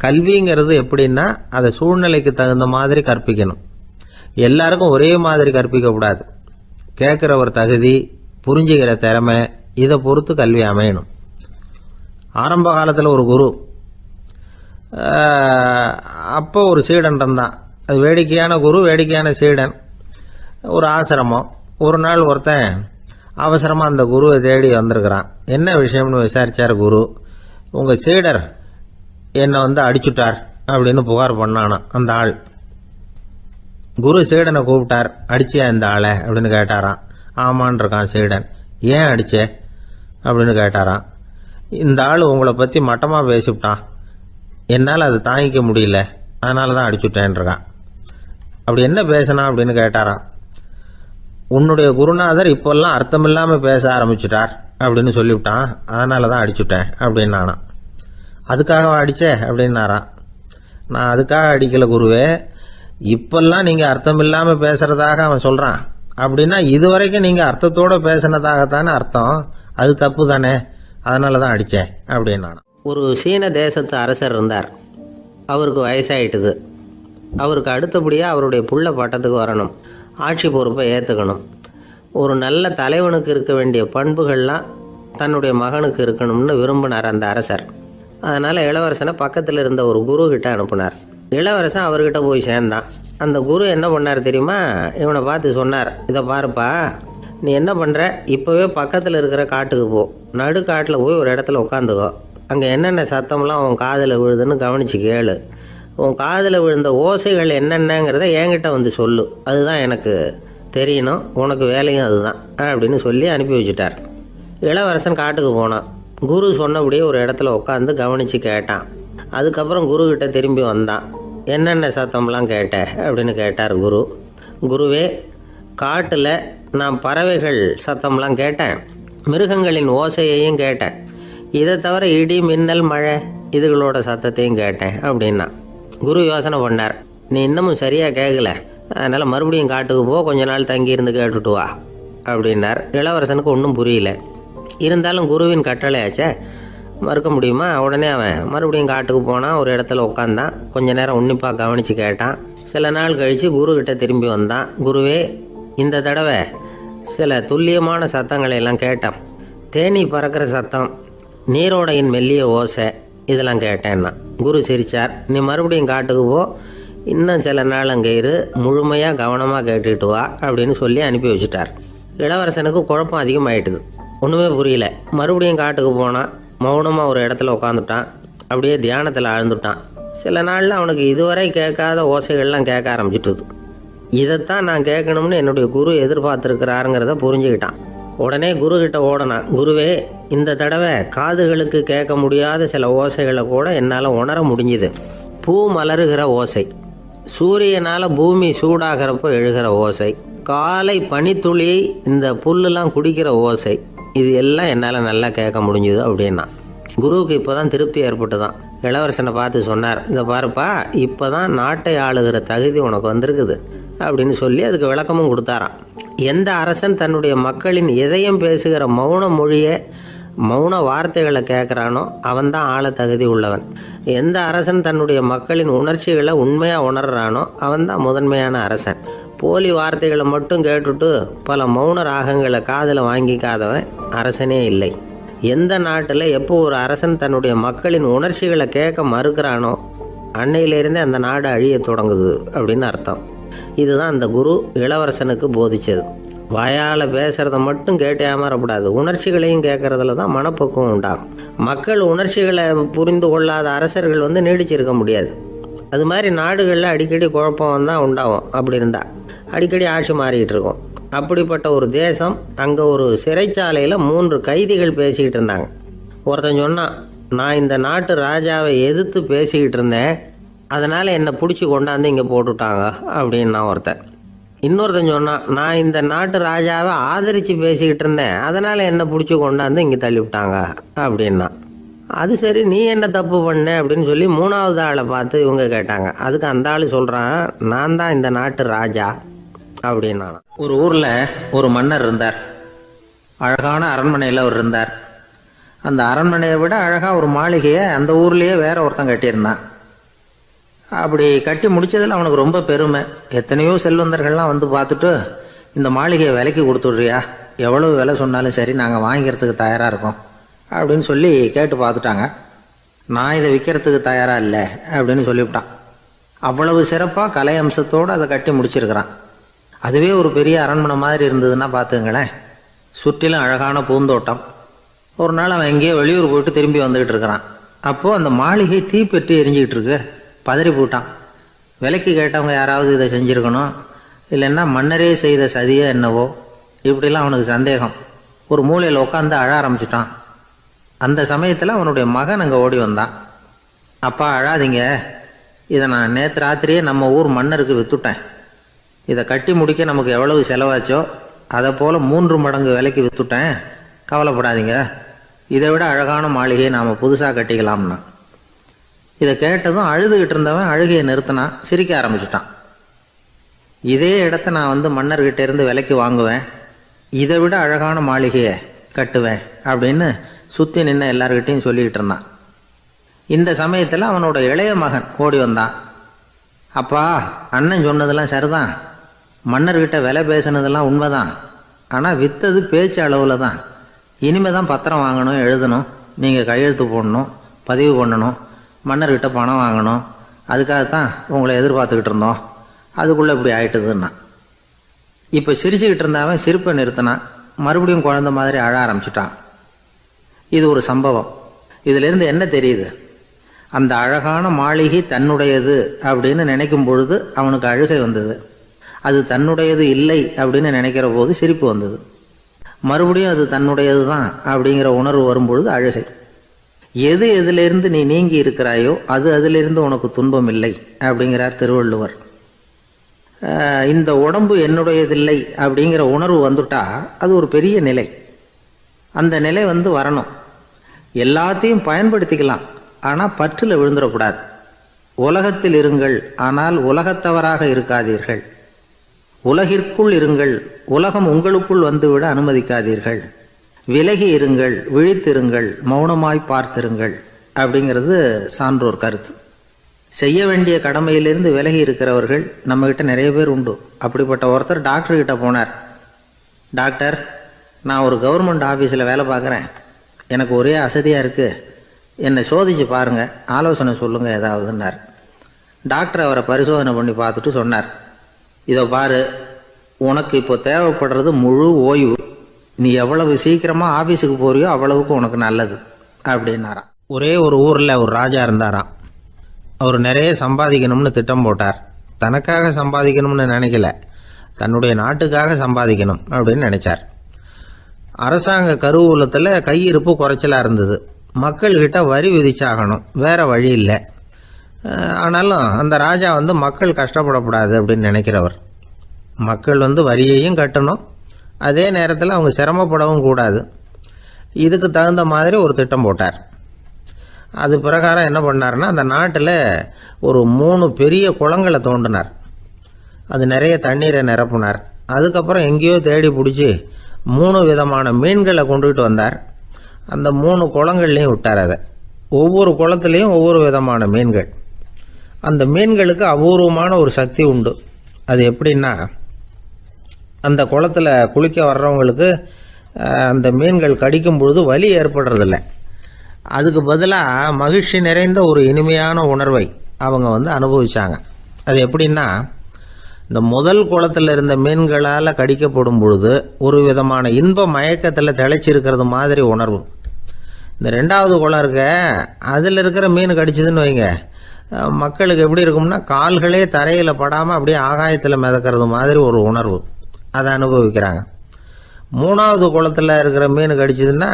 Speaker 1: கல்விங்கிறது எப்படின்னா அதை சூழ்நிலைக்கு தகுந்த மாதிரி கற்பிக்கணும். எல்லாருக்கும் ஒரே மாதிரி கற்பிக்கக்கூடாது. கேட்குற ஒரு தகுதி, புரிஞ்சுக்கிற திறமை, இதை பொறுத்து கல்வி அமையணும். ஆரம்ப காலத்தில் ஒரு குரு, அப்போ ஒரு சீடன் இருந்தான். அது வேடிக்கையான குரு, வேடிக்கையான சீடன். ஒரு ஆசிரமம். ஒரு நாள் ஒருத்தன் அவசரமாக அந்த குருவை தேடி வந்திருக்கிறான். என்ன விஷயம்னு விசாரித்தார் குரு. உங்கள் சீடர் என்னை அடிச்சுட்டார் அப்படின்னு புகார் பண்ணானா அந்த ஆள். குரு சீடனை கூப்பிட்டார். அடிச்சியா இந்த ஆளை அப்படின்னு கேட்டாராம். ஆமான் இருக்கான் சீடன். ஏன் அடிச்சே அப்படின்னு கேட்டாராம். இந்த ஆள் உங்களை பற்றி மட்டமாக பேசிவிட்டான், என்னால் அதை தாங்கிக்க முடியல, அதனால தான் அடிச்சுட்டேன்ருக்கான். அப்படி என்ன பேசினா அப்படின்னு கேட்டாராம். உன்னுடைய குருநாதர் இப்போல்லாம் அர்த்தமில்லாமல் பேச ஆரம்பிச்சுட்டார் அப்படின்னு சொல்லிவிட்டான், அதனால தான் அடிச்சுட்டேன் அப்படின்னு நானாம். அதுக்காக அடித்தே அப்படின்னாராம். நான் அதுக்காக அடிக்கலை குருவே, இப்பெல்லாம் நீங்கள் அர்த்தம் இல்லாமல் பேசுகிறதாக அவன் சொல்கிறான் அப்படின்னா இதுவரைக்கும் நீங்கள் அர்த்தத்தோடு பேசினதாகத்தானே அர்த்தம், அது தப்பு தானே, அதனால தான் அடித்தேன் அப்படின்னு நானாம். ஒரு சீன தேசத்து அரசர் இருந்தார். அவருக்கு வயசாயிட்டுது. அவருக்கு அடுத்தபடியாக அவருடைய புள்ள பட்டத்துக்கு வரணும், ஆட்சி பொறுப்பை ஏற்றுக்கணும். ஒரு நல்ல தலைவனுக்கு இருக்க வேண்டிய பண்புகள்லாம் தன்னுடைய மகனுக்கு இருக்கணும்னு விரும்பினார் அந்த அரசர். அதனால் இளவரசனை பக்கத்தில் இருந்த ஒரு குரு கிட்ட அனுப்புனார். இளவரசன் அவர்கிட்ட போய் சேர்ந்தான். அந்த குரு என்ன பண்ணார் தெரியுமா? இவனை பார்த்து சொன்னார், இதை பாருப்பா, நீ என்ன பண்ணுற, இப்போவே பக்கத்தில் இருக்கிற காட்டுக்கு போ, நடு காட்டில் போய் ஒரு இடத்துல உட்காந்துக்கோ, அங்கே என்னென்ன சத்தம்லாம் உன் காதில் விழுதுன்னு கவனித்து கேளு, உன் காதில் விழுந்த ஓசைகள் என்னென்னங்கிறத என்கிட்ட வந்து சொல்லு, அதுதான் எனக்கு தெரியணும், உனக்கு வேலையும் அதுதான் அப்படின்னு சொல்லி அனுப்பி வச்சுட்டார். இளவரசன் காட்டுக்கு போனான். குரு சொன்னபடியே ஒரு இடத்துல உட்காந்து கவனித்து கேட்டான். அதுக்கப்புறம் குருக்கிட்ட திரும்பி வந்தான். என்னென்ன சத்தம்லாம் கேட்ட அப்படின்னு கேட்டார் குரு. குருவே, காட்டில் நான் பறவைகள் சத்தம்லாம் கேட்டேன், மிருகங்களின் ஓசையையும் கேட்டேன், இதை தவிர இடி மின்னல் மழை இதுகளோட சத்தத்தையும் கேட்டேன் அப்படின்னா. குரு யோசனை பண்ணார், நீ இன்னமும் சரியாக கேட்கல, அதனால் மறுபடியும் காட்டுக்கு போ, கொஞ்ச நாள் தங்கியிருந்து கேட்டுட்டு வா அப்படின்னார். இளவரசனுக்கு ஒன்றும் புரியல. இருந்தாலும் குருவின் கட்டளையாச்சே, மறுக்க முடியுமா? உடனே அவன் மறுபடியும் காட்டுக்கு போனான். ஒரு இடத்துல உட்காந்தான். கொஞ்ச நேரம் உன்னிப்பாக கவனித்து கேட்டான். சில நாள் கழித்து குருக்கிட்ட திரும்பி வந்தான். குருவே, இந்த தடவை சில துல்லியமான சத்தங்களை எல்லாம் கேட்டான். தேனி பறக்கிற சத்தம், நீரோடையின் மெல்லிய ஓசை, இதெல்லாம் கேட்டேன்னா. குரு சிரித்தார். நீ மறுபடியும் காட்டுக்கு போ, இன்னும் சில நாள் அங்கே இரு, முழுமையாக கவனமாக கேட்டுட்டு வா அப்படின்னு சொல்லி அனுப்பி வச்சுட்டார். இளவரசனுக்கு குழப்பம் அதிகமாயிட்டுது. ஒன்றுமே புரியல. மறுபடியும் காட்டுக்கு போனான். மௌனமாக ஒரு இடத்துல உட்காந்துட்டான். அப்படியே தியானத்தில் ஆழ்ந்துட்டான். சில நாளில் அவனுக்கு இதுவரை கேட்காத ஓசைகள்லாம் கேட்க ஆரம்பிச்சிட்டுது. இதைத்தான் நான் கேட்கணும்னு என்னுடைய குரு எதிர்பார்த்துருக்கிறாருங்கிறத புரிஞ்சுக்கிட்டான். உடனே குருக்கிட்ட ஓடனான். குருவே, இந்த தடவை காதுகளுக்கு கேட்க முடியாத சில ஓசைகளை கூட என்னால் உணர முடிஞ்சுது. பூ மலருகிற ஓசை, சூரியனால் பூமி சூடாகிறப்போ எழுகிற ஓசை, காலை பனித்துளி இந்த புல்லுலாம் குடிக்கிற ஓசை, இது எல்லாம் என்னால் நல்லா கேட்க முடிஞ்சுது அப்படின்னா. குருவுக்கு இப்போ தான் திருப்தி ஏற்பட்டு தான். இளவரசனை பார்த்து சொன்னார், இதை பாருப்பா, இப்போ தான் நாட்டை ஆளுகிற தகுதி உனக்கு வந்திருக்குது அப்படின்னு சொல்லி அதுக்கு விளக்கமும் கொடுத்தாராம். எந்த அரசன் தன்னுடைய மக்களின் இதயம் பேசுகிற மௌன மொழியை, மௌன வார்த்தைகளை கேட்குறானோ அவன்தான் ஆள தகுதி உள்ளவன். எந்த அரசன் தன்னுடைய மக்களின் உணர்ச்சிகளை உண்மையாக உணர்றானோ அவன்தான் முதன்மையான அரசன். போலி வார்த்தைகளை மட்டும் கேட்டுட்டு பல மௌன ராகங்களை காதில் வாங்கிக்காதவன் அரசனே இல்லை. எந்த நாட்டில் எப்போ ஒரு அரசன் தன்னுடைய மக்களின் உணர்ச்சிகளை கேட்க மறுக்கிறானோ அன்னையிலேருந்தே அந்த நாடு அழிய தொடங்குது அப்படின்னு அர்த்தம். இதுதான் அந்த குரு இளவரசனுக்கு போதிச்சது. வாயால் பேசுகிறத மட்டும் கேட்டு ஏமாறக்கூடாது, உணர்ச்சிகளையும் கேட்கறதுல தான் மனப்பக்குவம் உண்டாகும். மக்கள் உணர்ச்சிகளை புரிந்து கொள்ளாத அரசர்கள் நீடிச்சிருக்க முடியாது. அது மாதிரி நாடுகளில் அடிக்கடி குழப்பம் தான் உண்டாகும். அப்படி இருந்தால் அடிக்கடி ஆட்சி மாறிக்கிட்டு இருக்கும். அப்படிப்பட்ட ஒரு தேசம், அங்கே ஒரு சிறைச்சாலையில் 3 கைதிகள் பேசிக்கிட்டு இருந்தாங்க. ஒருத்தன் சொன்னான், நான் இந்த நாட்டு ராஜாவை எதிர்த்து பேசிக்கிட்டு இருந்தேன், அதனால் என்னை பிடிச்சி கொண்டாந்து இங்கே போட்டுட்டாங்க அப்படின்னா ஒருத்தன். இன்னொருத்தன் சொன்னான், நான் இந்த நாட்டு ராஜாவை ஆதரித்து பேசிக்கிட்டு இருந்தேன், அதனால் என்னை பிடிச்சி கொண்டாந்து இங்கே தள்ளிவிட்டாங்க அப்படின்னா. அது சரி, நீ என்ன தப்பு பண்ண அப்படின்னு சொல்லி மூணாவது ஆளை பார்த்து இவங்க கேட்டாங்க. அதுக்கு அந்த ஆள் சொல்கிறான், நான் தான் இந்த நாட்டு ராஜா அப்படின்னா. ஒரு ஊரில் ஒரு மன்னர் இருந்தார். அழகான அரண்மனையில் அவர் இருந்தார். அந்த அரண்மனையை விட அழகாக ஒரு மாளிகையை அந்த ஊர்லேயே வேற ஒருத்தன் கட்டியிருந்தான். அப்படி கட்டி முடிச்சதில் அவனுக்கு ரொம்ப பெருமை. எத்தனையோ செல்வந்தர்கள்லாம் வந்து பார்த்துட்டு, இந்த மாளிகையை விலைக்கு கொடுத்துட்றியா, எவ்வளவு விலை சொன்னாலும் சரி நாங்கள் வாங்கிக்கிறதுக்கு தயாராக இருக்கோம் அப்படின்னு சொல்லி கேட்டு பார்த்துட்டாங்க. நான் இதை விற்கிறதுக்கு தயாராக இல்லை அப்படின்னு சொல்லிவிட்டான். அவ்வளவு சிறப்பாக கலை அம்சத்தோடு அதை கட்டி முடிச்சிருக்கிறான். அதுவே ஒரு பெரிய அரண்மனை மாதிரி இருந்ததுன்னா பார்த்துங்களேன். சுற்றிலும் அழகான பூந்தோட்டம். ஒரு நாள் அவன் எங்கேயோ வெளியூர் போயிட்டு திரும்பி வந்துக்கிட்டு இருக்கிறான். அப்போது அந்த மாளிகை தீப்பெட்டி எரிஞ்சிக்கிட்டு இருக்கு. பதறி போட்டான். விலைக்கு கேட்டவங்க யாராவது இதை செஞ்சுருக்கணும், இல்லைன்னா மன்னரே செய்த சதியோ என்னவோ, இப்படிலாம் அவனுக்கு சந்தேகம். ஒரு மூலையில் உட்காந்து அழ ஆரம்பிச்சிட்டான். அந்த சமயத்தில் அவனுடைய மகன் அங்கே ஓடி வந்தான். அப்பா அழாதீங்க, இதை நான் நேற்று ராத்திரியே நம்ம ஊர் மன்னருக்கு விற்றுட்டேன். இதை கட்டி முடிக்க நமக்கு எவ்வளவு செலவாச்சோ அதை போல் 3 மடங்கு விலைக்கு விற்றுட்டேன், கவலைப்படாதீங்க, இதை விட அழகான மாளிகையை நாம் புதுசாக கட்டிக்கலாம்னா. இதை கேட்டதும் அழுதுகிட்டு இருந்தவன் அழுகையை நிறுத்தினான், சிரிக்க ஆரம்பிச்சிட்டான். இதே இடத்த நான் மன்னர்கிட்ட இருந்து விலைக்கு வாங்குவேன், இதை விட அழகான மாளிகையை கட்டுவேன் அப்படின்னு சுற்றி நின்று எல்லார்கிட்டையும் சொல்லிக்கிட்டு இருந்தான். இந்த சமயத்தில் அவனோட இளைய மகன் ஓடி வந்தான். அப்பா, அண்ணன் சொன்னதெல்லாம் சரிதான், மன்னர்கிட்ட விலை பேசினதெல்லாம் உண்மைதான், ஆனால் விற்றது பேச்சு அளவில் தான். இனிமே தான் பத்திரம் வாங்கணும், எழுதணும், நீங்கள் கையெழுத்து போடணும், பதிவு பண்ணணும், மன்னர்கிட்ட பணம் வாங்கணும், அதுக்காகத்தான் உங்களை எதிர்பார்த்துக்கிட்டு இருந்தோம், அதுக்குள்ளே இப்படி ஆயிட்டுதுன்னா. இப்போ சிரிச்சுக்கிட்டு இருந்தவன் சிரிப்பை நிறுத்தினான். மறுபடியும் குழந்தை மாதிரி அழ ஆரம்பிச்சிட்டான். இது ஒரு சம்பவம். இதிலிருந்து என்ன தெரியுது? அந்த அழகான மாளிகை தன்னுடையது அப்படின்னு நினைக்கும் பொழுது அவனுக்கு அழுகை வந்தது. அது தன்னுடையது இல்லை அப்படின்னு நினைக்கிற போது சிரிப்பு வந்தது. மறுபடியும் அது தன்னுடையது தான் அப்படிங்கிற உணர்வு வரும்பொழுது அழுகை. எது எதிலிருந்து நீ நீங்கி இருக்கிறாயோ அது அதிலிருந்து உனக்கு துன்பம் இல்லை அப்படிங்கிறார் திருவள்ளுவர். இந்த உடம்பு என்னுடையதில்லை அப்படிங்கிற உணர்வு வந்துட்டா அது ஒரு பெரிய நிலை. அந்த நிலை வரணும். எல்லாத்தையும் பயன்படுத்திக்கலாம், ஆனால் பற்றில் விழுந்துடக்கூடாது. உலகத்தில் இருங்கள், ஆனால் உலகத்தவராக இருக்காதீர்கள். உலகிற்குள் இருங்கள், உலகம் உங்களுக்குள் வந்துவிட அனுமதிக்காதீர்கள். விலகி இருங்கள், விழித்திருங்கள், மௌனமாய் பார்த்திருங்கள் அப்படிங்கிறது சான்றோர் கருத்து. செய்ய வேண்டிய கடமையிலிருந்து விலகி இருக்கிறவர்கள் நம்மகிட்ட நிறைய பேர் உண்டு. அப்படிப்பட்ட ஒருத்தர் டாக்டர்கிட்ட போனார். டாக்டர், நான் ஒரு கவர்மெண்ட் ஆஃபீஸில் வேலை பார்க்குறேன், எனக்கு ஒரே அசதியாக இருக்குது, என்னை சோதிச்சு பாருங்கள், ஆலோசனை சொல்லுங்கள் ஏதாவதுன்னார். டாக்டர் அவரை பரிசோதனை பண்ணி பார்த்துட்டு சொன்னார், இதோ பாரு, உனக்கு இப்போ தேவைப்படுறது முழு ஓய்வு. நீ எவ்வளவு சீக்கிரமாக ஆஃபீஸுக்கு போறியோ அவ்வளவுக்கு உனக்கு நல்லது அப்படின்னாராம். ஒரே ஒரு ஊரில் ஒரு ராஜா இருந்தாராம். அவர் நிறைய சம்பாதிக்கணும்னு திட்டம் போட்டார். தனக்காக சம்பாதிக்கணும்னு நினைக்கல, தன்னுடைய நாட்டுக்காக சம்பாதிக்கணும் அப்படின்னு நினைச்சார். அரசாங்க கருவூலத்தில் கையிருப்பு குறைச்சலாக இருந்தது. மக்கள்கிட்ட வரி விதிச்சாகணும், வேற வழி இல்லை. ஆனாலும் அந்த ராஜா மக்கள் கஷ்டப்படக்கூடாது அப்படின்னு நினைக்கிறவர். மக்கள் வரியையும் கட்டணும், அதே நேரத்தில் அவங்க சிரமப்படவும் கூடாது. இதுக்கு தகுந்த மாதிரி ஒரு திட்டம் போட்டார். அது பிரகாரம் என்ன பண்ணார்னா, அந்த நாட்டில் ஒரு 3 பெரிய குளங்களை தோண்டினார். அது நிறைய தண்ணீரை நிரப்புனார். அதுக்கப்புறம் எங்கேயோ தேடி பிடிச்சி 3 விதமான மீன்களை கொண்டுகிட்டு வந்தார். அந்த 3 குளங்கள்லையும் விட்டார். அதை ஒவ்வொரு குளத்துலேயும் ஒவ்வொரு விதமான மீன்கள். அந்த மீன்களுக்கு அபூர்வமான ஒரு சக்தி உண்டு. அது எப்படின்னா, அந்த குளத்தில் குளிக்க வர்றவங்களுக்கு அந்த மீன்கள் கடிக்கும் பொழுது வலி ஏற்படுறதில்ல. அதுக்கு பதிலாக மகிழ்ச்சி நிறைந்த ஒரு இனிமையான உணர்வை அவங்க அனுபவிச்சாங்க. அது எப்படின்னா, இந்த முதல் குளத்தில் இருந்த மீன்களால் கடிக்கப்படும் பொழுது ஒரு விதமான இன்ப மயக்கத்தில் திளைச்சிருக்கிறது மாதிரி உணர்வு. இந்த 2வது குளம் இருக்க, அதில் இருக்கிற மீன் கடிச்சதுன்னு வைங்க, மக்களுக்கு எப்படி இருக்கும்னா, கால்களே தரையில் படாமல் அப்படியே ஆகாயத்தில் மிதக்கிறது மாதிரி ஒரு உணர்வு. அதை அனுபவிக்கிறாங்க. 3வது குளத்தில் இருக்கிற மீன் கடிச்சதுன்னா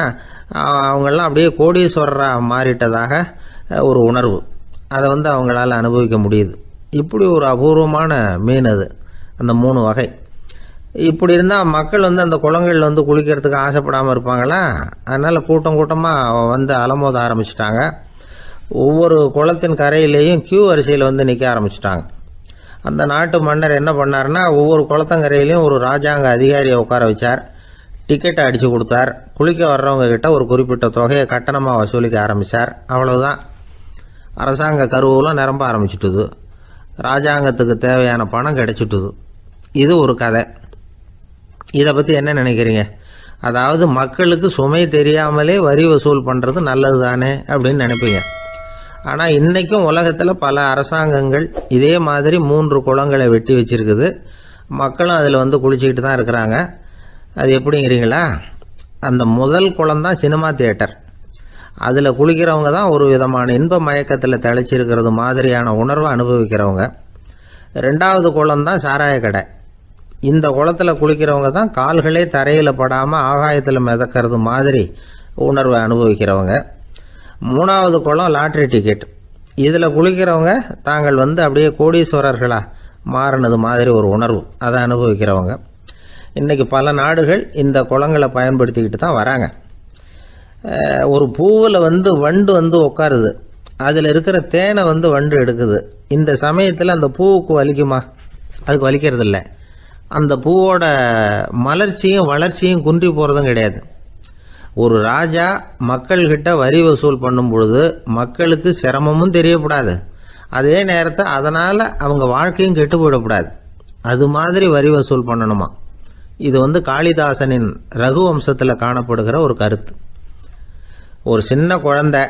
Speaker 1: அவங்கெல்லாம் அப்படியே கோடீஸ்வரராக மாறிட்டதாக ஒரு உணர்வு. அதை அவங்களால அனுபவிக்க முடியுது. இப்படி ஒரு அபூர்வமான மீன் அது. அந்த 3 வகை. இப்படி இருந்தால் மக்கள் அந்த குளங்களில் குளிக்கிறதுக்கு ஆசைப்படாமல் இருப்பாங்களா? அதனால் கூட்டம் கூட்டமாக அலமோத ஆரம்பிச்சிட்டாங்க. ஒவ்வொரு குளத்தின் கரையிலேயும் கியூ வரிசையில் நிற்க ஆரம்பிச்சிட்டாங்க. அந்த நாட்டு மன்னர் என்ன பண்ணார்னா, ஒவ்வொரு குளத்தங்கரையிலையும் ஒரு ராஜாங்க அதிகாரியை உட்கார வச்சார். டிக்கெட்டை அடித்து கொடுத்தார். குளிக்க வர்றவங்க கிட்ட ஒரு குறிப்பிட்ட தொகையை கட்டணமாக வசூலிக்க ஆரம்பித்தார். அவ்வளவுதான். அரசாங்க கருவூலம் நிரம்ப ஆரம்பிச்சுட்டுது. ராஜாங்கத்துக்கு தேவையான பணம் கிடைச்சிட்டுது. இது ஒரு கதை. இதை பற்றி என்ன நினைக்கிறீங்க? அதாவது மக்களுக்கு சுமை தெரியாமலே வரி வசூல் பண்ணுறது நல்லது தானே அப்படின்னு நினைப்பீங்க. ஆனால் இன்றைக்கும் உலகத்தில் பல அரசாங்கங்கள் இதே மாதிரி 3 குளங்களை வெட்டி வச்சிருக்குது. மக்களும் அதில் குளிச்சுக்கிட்டு தான் இருக்கிறாங்க. அது எப்படிங்கிறீங்களா? அந்த முதல் குளம் தான் சினிமா தியேட்டர். அதில் குளிக்கிறவங்க தான் ஒரு விதமான இன்ப மயக்கத்தில் தெளிச்சிருக்கிறது மாதிரியான உணர்வை அனுபவிக்கிறவங்க. 2வது குளம் தான் சாராய கடை. இந்த குளத்தில் குளிக்கிறவங்க தான் கால்களே தரையில் படாமல் ஆகாயத்தில் மிதக்கிறது மாதிரி உணர்வை அனுபவிக்கிறவங்க. 3வது குளம் லாட்ரி டிக்கெட். இதில் குளிக்கிறவங்க தாங்கள் அப்படியே கோடீஸ்வரர்களா மாறினது மாதிரி ஒரு உணர்வு, அதை அனுபவிக்கிறவங்க. இன்றைக்கி பல நாடுகள் இந்த குளங்களை பயன்படுத்திக்கிட்டு தான் வராங்க. ஒரு பூவில் வண்டு உட்காருது. அதில் இருக்கிற தேனை வண்டு எடுக்குது. இந்த சமயத்தில் அந்த பூவுக்கு வலிக்குமா? அதுக்கு வலிக்கிறது இல்லை. அந்த பூவோட மலர்ச்சியும் வளர்ச்சியும் குன்றி போகிறதும் கிடையாது. ஒரு ராஜா மக்கள்கிட்ட வரி வசூல் பண்ணும் பொழுது மக்களுக்கு சிரமமும் தெரியக்கூடாது, அதே நேரத்தை அதனால் அவங்க வாழ்க்கையும் கெட்டு போயிடக்கூடாது. அது மாதிரி வரி வசூல் பண்ணணுமா? இது காளிதாசனின் ரகுவம்சத்தில் காணப்படுகிற ஒரு கருத்து. ஒரு சின்ன குழந்தை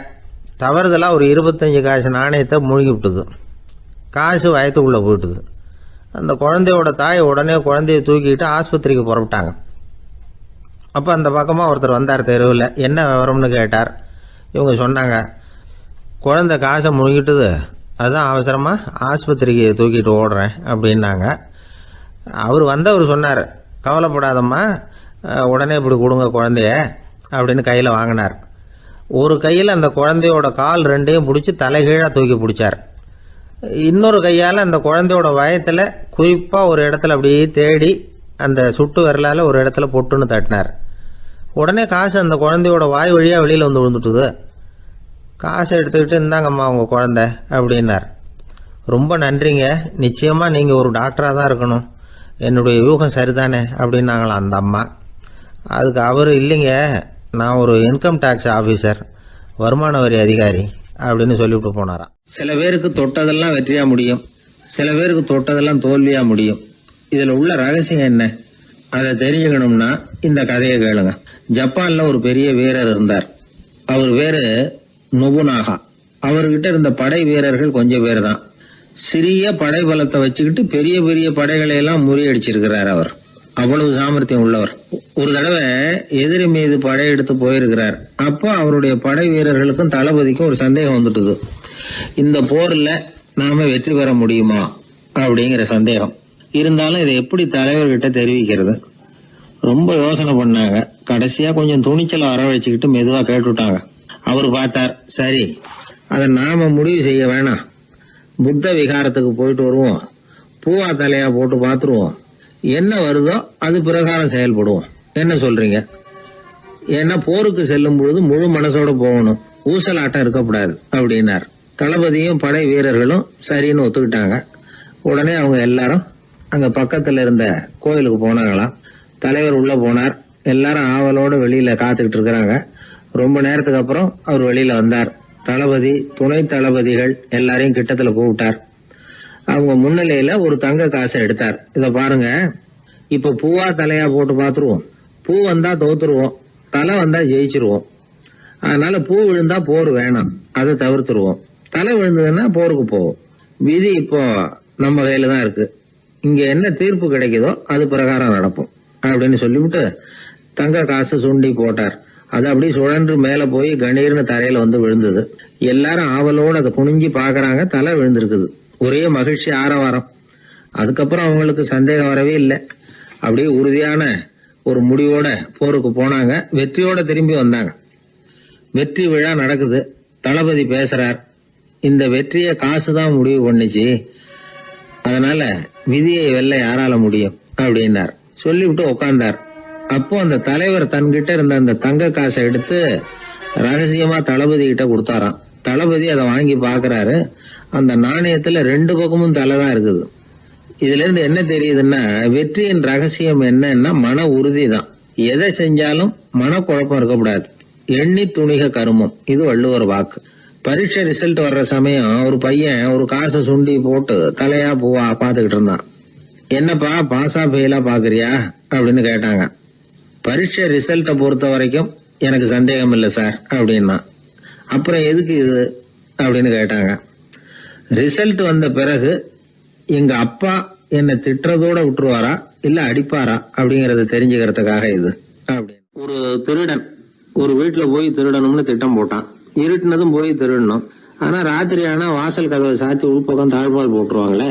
Speaker 1: தவறுதலாக ஒரு 25 காசு நாணயத்தை மூழ்கி விட்டுது. காசு வயத்துக்குள்ளே போயிட்டுது. அந்த குழந்தையோட தாய் உடனே குழந்தைய தூக்கிட்டு ஆஸ்பத்திரிக்கு புறப்பட்டாங்க. அப்போ அந்த பக்கமாக ஒருத்தர் வந்தார் தெருவில். என்ன விவரம்னு கேட்டார். இவங்க சொன்னாங்க, குழந்தை காசை முழுங்கிட்டுது, அதுதான் அவசரமாக ஆஸ்பத்திரிக்கு தூக்கிட்டு ஓடுறேன் அப்படின்னாங்க. அவர் சொன்னார், கவலைப்படாதம்மா, உடனே இப்படி கொடுங்க குழந்தைய அப்படின்னு கையில் வாங்கினார். ஒரு கையில் அந்த குழந்தையோட கால் 2ஐயும் பிடிச்சி தலைகீழாக தூக்கி பிடிச்சார். இன்னொரு கையால் அந்த குழந்தையோட வயத்தில் குறிப்பாக ஒரு இடத்துல அப்படியே தேடி அந்த சுட்டு விரலால் ஒரு இடத்துல பொட்டுன்னு தட்டினார். உடனே காசு அந்த குழந்தையோட வாய் வழியாக வெளியில் விழுந்துட்டுது. காசை எடுத்துக்கிட்டு, இந்தாங்கம்மா உங்கள் குழந்தை அப்படின்னார். ரொம்ப நன்றிங்க, நிச்சயமாக நீங்கள் ஒரு டாக்டராக தான் இருக்கணும், என்னுடைய யூகம் சரிதானே அப்படின்னாங்களாம் அந்த அம்மா. அதுக்கு அவர், இல்லைங்க, நான் ஒரு இன்கம் டேக்ஸ் ஆஃபீஸர், வருமான வரி அதிகாரி அப்படின்னு சொல்லிவிட்டு போனாராம். சில பேருக்கு தொட்டதெல்லாம் வெற்றியா முடியும், சில பேருக்கு தொட்டதெல்லாம் தோல்வியா முடியும். இதுல உள்ள ரகசியம் என்ன? அதை தெரிஞ்சுக்கணும்னா இந்த கதையை கேளுங்க. ஜப்பான்ல ஒரு பெரிய வீரர் இருந்தார். அவர் பேரு நொபுனாகா. அவர்கிட்ட இருந்த படை வீரர்கள் கொஞ்சம் பேர் தான். சிறிய படை பலத்தை வச்சுக்கிட்டு பெரிய பெரிய படைகளை எல்லாம் முறியடிச்சிருக்கிறார். அவர் அவ்வளவு சாமர்த்தியம் உள்ளவர். ஒரு தடவை எதிரி மீது படையெடுத்து போயிருக்கிறார். அப்போ அவருடைய படை வீரர்களுக்கும் தளபதிக்கும் ஒரு சந்தேகம் வந்துட்டுது. இந்த போர்ல நாம வெற்றி பெற முடியுமா அப்படிங்கிற சந்தேகம் இருந்தாலும் இதை எப்படி தலைவர்கிட்ட தெரிவிக்கிறது? ரொம்ப யோசனை பண்ணாங்க. கடைசியா கொஞ்சம் துணிச்சலை வரவழைச்சுக்கிட்டு மெதுவா கேட்டுட்டாங்க. அவர் பார்த்தார், சரி, அதை நாம முடிவு செய்ய வேணாம், புத்த விகாரத்துக்கு போயிட்டு வருவோம், பூவா தலையா போட்டு பார்த்துருவோம், என்ன வருதோ அது பிரகாரம் செயல்படுவோம், என்ன சொல்றீங்க? ஏன்னா போருக்கு செல்லும் பொழுது முழு மனசோட போகணும், ஊசலாட்டம் இருக்கக்கூடாது அப்படின்னார். தளபதியும் படை வீரர்களும் சரின்னு ஒத்துக்கிட்டாங்க. உடனே அவங்க எல்லாரும் அங்க பக்கத்துல இருந்த கோயிலுக்கு போனாங்களாம். தலைவர் உள்ள போனார். எல்லாரும் ஆவலோட வெளியில காத்துக்கிட்டு இருக்கிறாங்க. ரொம்ப நேரத்துக்கு அப்புறம் அவர் வெளியில வந்தார். தளபதி, துணை தளபதிகள் எல்லாரையும் கிட்டத்துல கூப்பிட்டார். அவங்க முன்னிலையில ஒரு தங்க காசை எடுத்தார். இத பாருங்க, இப்ப பூவா தலையா போட்டு பாத்துருவோம். பூ வந்தா தோத்துருவோம், தலை வந்தா ஜெயிச்சிருவோம். அதனால பூ விழுந்தா போர் வேணாம், அதை தவிர்த்துருவோம். தலை விழுந்ததுன்னா போருக்கு போவோம். விதி இப்போ நம்ம கையில தான் இருக்கு. இங்க என்ன தீர்ப்பு கிடைக்குதோ அது பிரகாரம் நடப்போம் அப்படின்னு சொல்லிவிட்டு தங்க காசு சுண்டி போட்டார். அது அப்படி சுழன்று மேல போய் கணீர்னு தரையில வந்து விழுந்தது. எல்லாரும் ஆவலோடு அதை குனிஞ்சி பாக்குறாங்க. தலை விழுந்திருக்குது. ஒரே மகிழ்ச்சி, ஆரவாரம். அதுக்கப்புறம் அவங்களுக்கு சந்தேகம் வரவே இல்லை. அப்படியே உறுதியான ஒரு முடிவோட போருக்கு போனாங்க. வெற்றியோட திரும்பி வந்தாங்க. வெற்றி விழா நடக்குது. தளபதி பேசுறார். இந்த வெற்றியை காசுதான் முடிவு பண்ணுச்சு. அதனால விதியை வெல்ல யாரால முடியும் அப்படின்னார். சொல்லிவிட்டு உட்கார்ந்தார். அப்போ அந்த தலைவர் தன்கிட்ட இருந்த அந்த தங்க காசை எடுத்து ரகசியமா தளபதி கிட்ட கொடுத்தாராம். தளபதி அதை வாங்கி பாக்குறாரு. அந்த நாணயத்துல 2 பக்கமும் தலை தான் இருக்குது. இதுல இருந்து என்ன தெரியுதுன்னா, வெற்றியின் ரகசியம் என்னன்னா மன உறுதி தான். எதை செஞ்சாலும் மனக்குழப்பம் இருக்கக்கூடாது. எண்ணி துணிக கருமம், இது வள்ளுவர் வாக்கு. பரீட்சை ரிசல்ட் வர்ற சமயம் ஒரு பையன் ஒரு காசை சுண்டி போட்டு தலையா பூவா பாத்துக்கிட்டு இருந்தான். என்னப்பா பாஸா ஃபெயிலா பாக்குறியா அப்படின்னு கேட்டாங்க. பரீட்சை ரிசல்ட்டை பொறுத்த வரைக்கும் எனக்கு சந்தேகம் இல்லை சார் அப்படின்னா. அப்புறம் எதுக்கு இது அப்படின்னு கேட்டாங்க. ரிசல்ட் வந்த பிறகு எங்க அப்பா என்னை திட்டுறதோட விட்டுருவாரா இல்ல அடிப்பாரா அப்படிங்கறத தெரிஞ்சுக்கிறதுக்காக இது அப்படின்னு. ஒரு திருடன் ஒரு வீட்டுல போய் திருடணும்னு திட்டம் போட்டான். இருட்டுனதும் போய் திருடணும். ஆனா ராத்திரி ஆனா வாசல் கதவை சாத்தி உள்பக்கம் தாழ்பால் போட்டுருவாங்களே,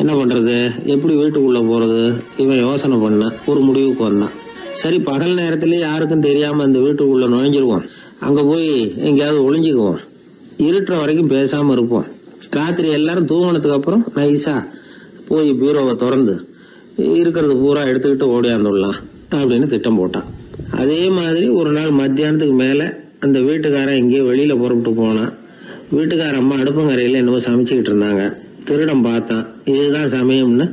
Speaker 1: என்ன பண்றது, எப்படி வீட்டுக்குள்ள போறது? இவன் யோசனை பண்ண ஒரு முடிவுக்கு வந்தான். சரி, பகல் நேரத்திலேயே யாருக்கும் தெரியாம அந்த வீட்டுக்குள்ள நுழைஞ்சிருவோம். அங்க போய் எங்கேயாவது ஒளிஞ்சுக்குவோம். இருட்டுற வரைக்கும் பேசாம இருப்போம். ராத்திரி எல்லாரும் தூங்கினதுக்கு அப்புறம் நைஸா போய் பீரோவை திறந்து இருக்கிறது பூரா எடுத்துக்கிட்டு ஓடியாந்துடலாம் அப்படின்னு திட்டம் போட்டான். அதே மாதிரி ஒரு நாள் மத்தியானத்துக்கு மேல அந்த வீட்டுக்காரன் எங்கேயோ வெளியில புறப்பட்டு போனான். வீட்டுக்கார அம்மா அடுப்பங்கரையில என்னவோ சமைச்சுக்கிட்டு இருந்தாங்க. திருடன் பார்த்தான். இதுதான் சமயம்னு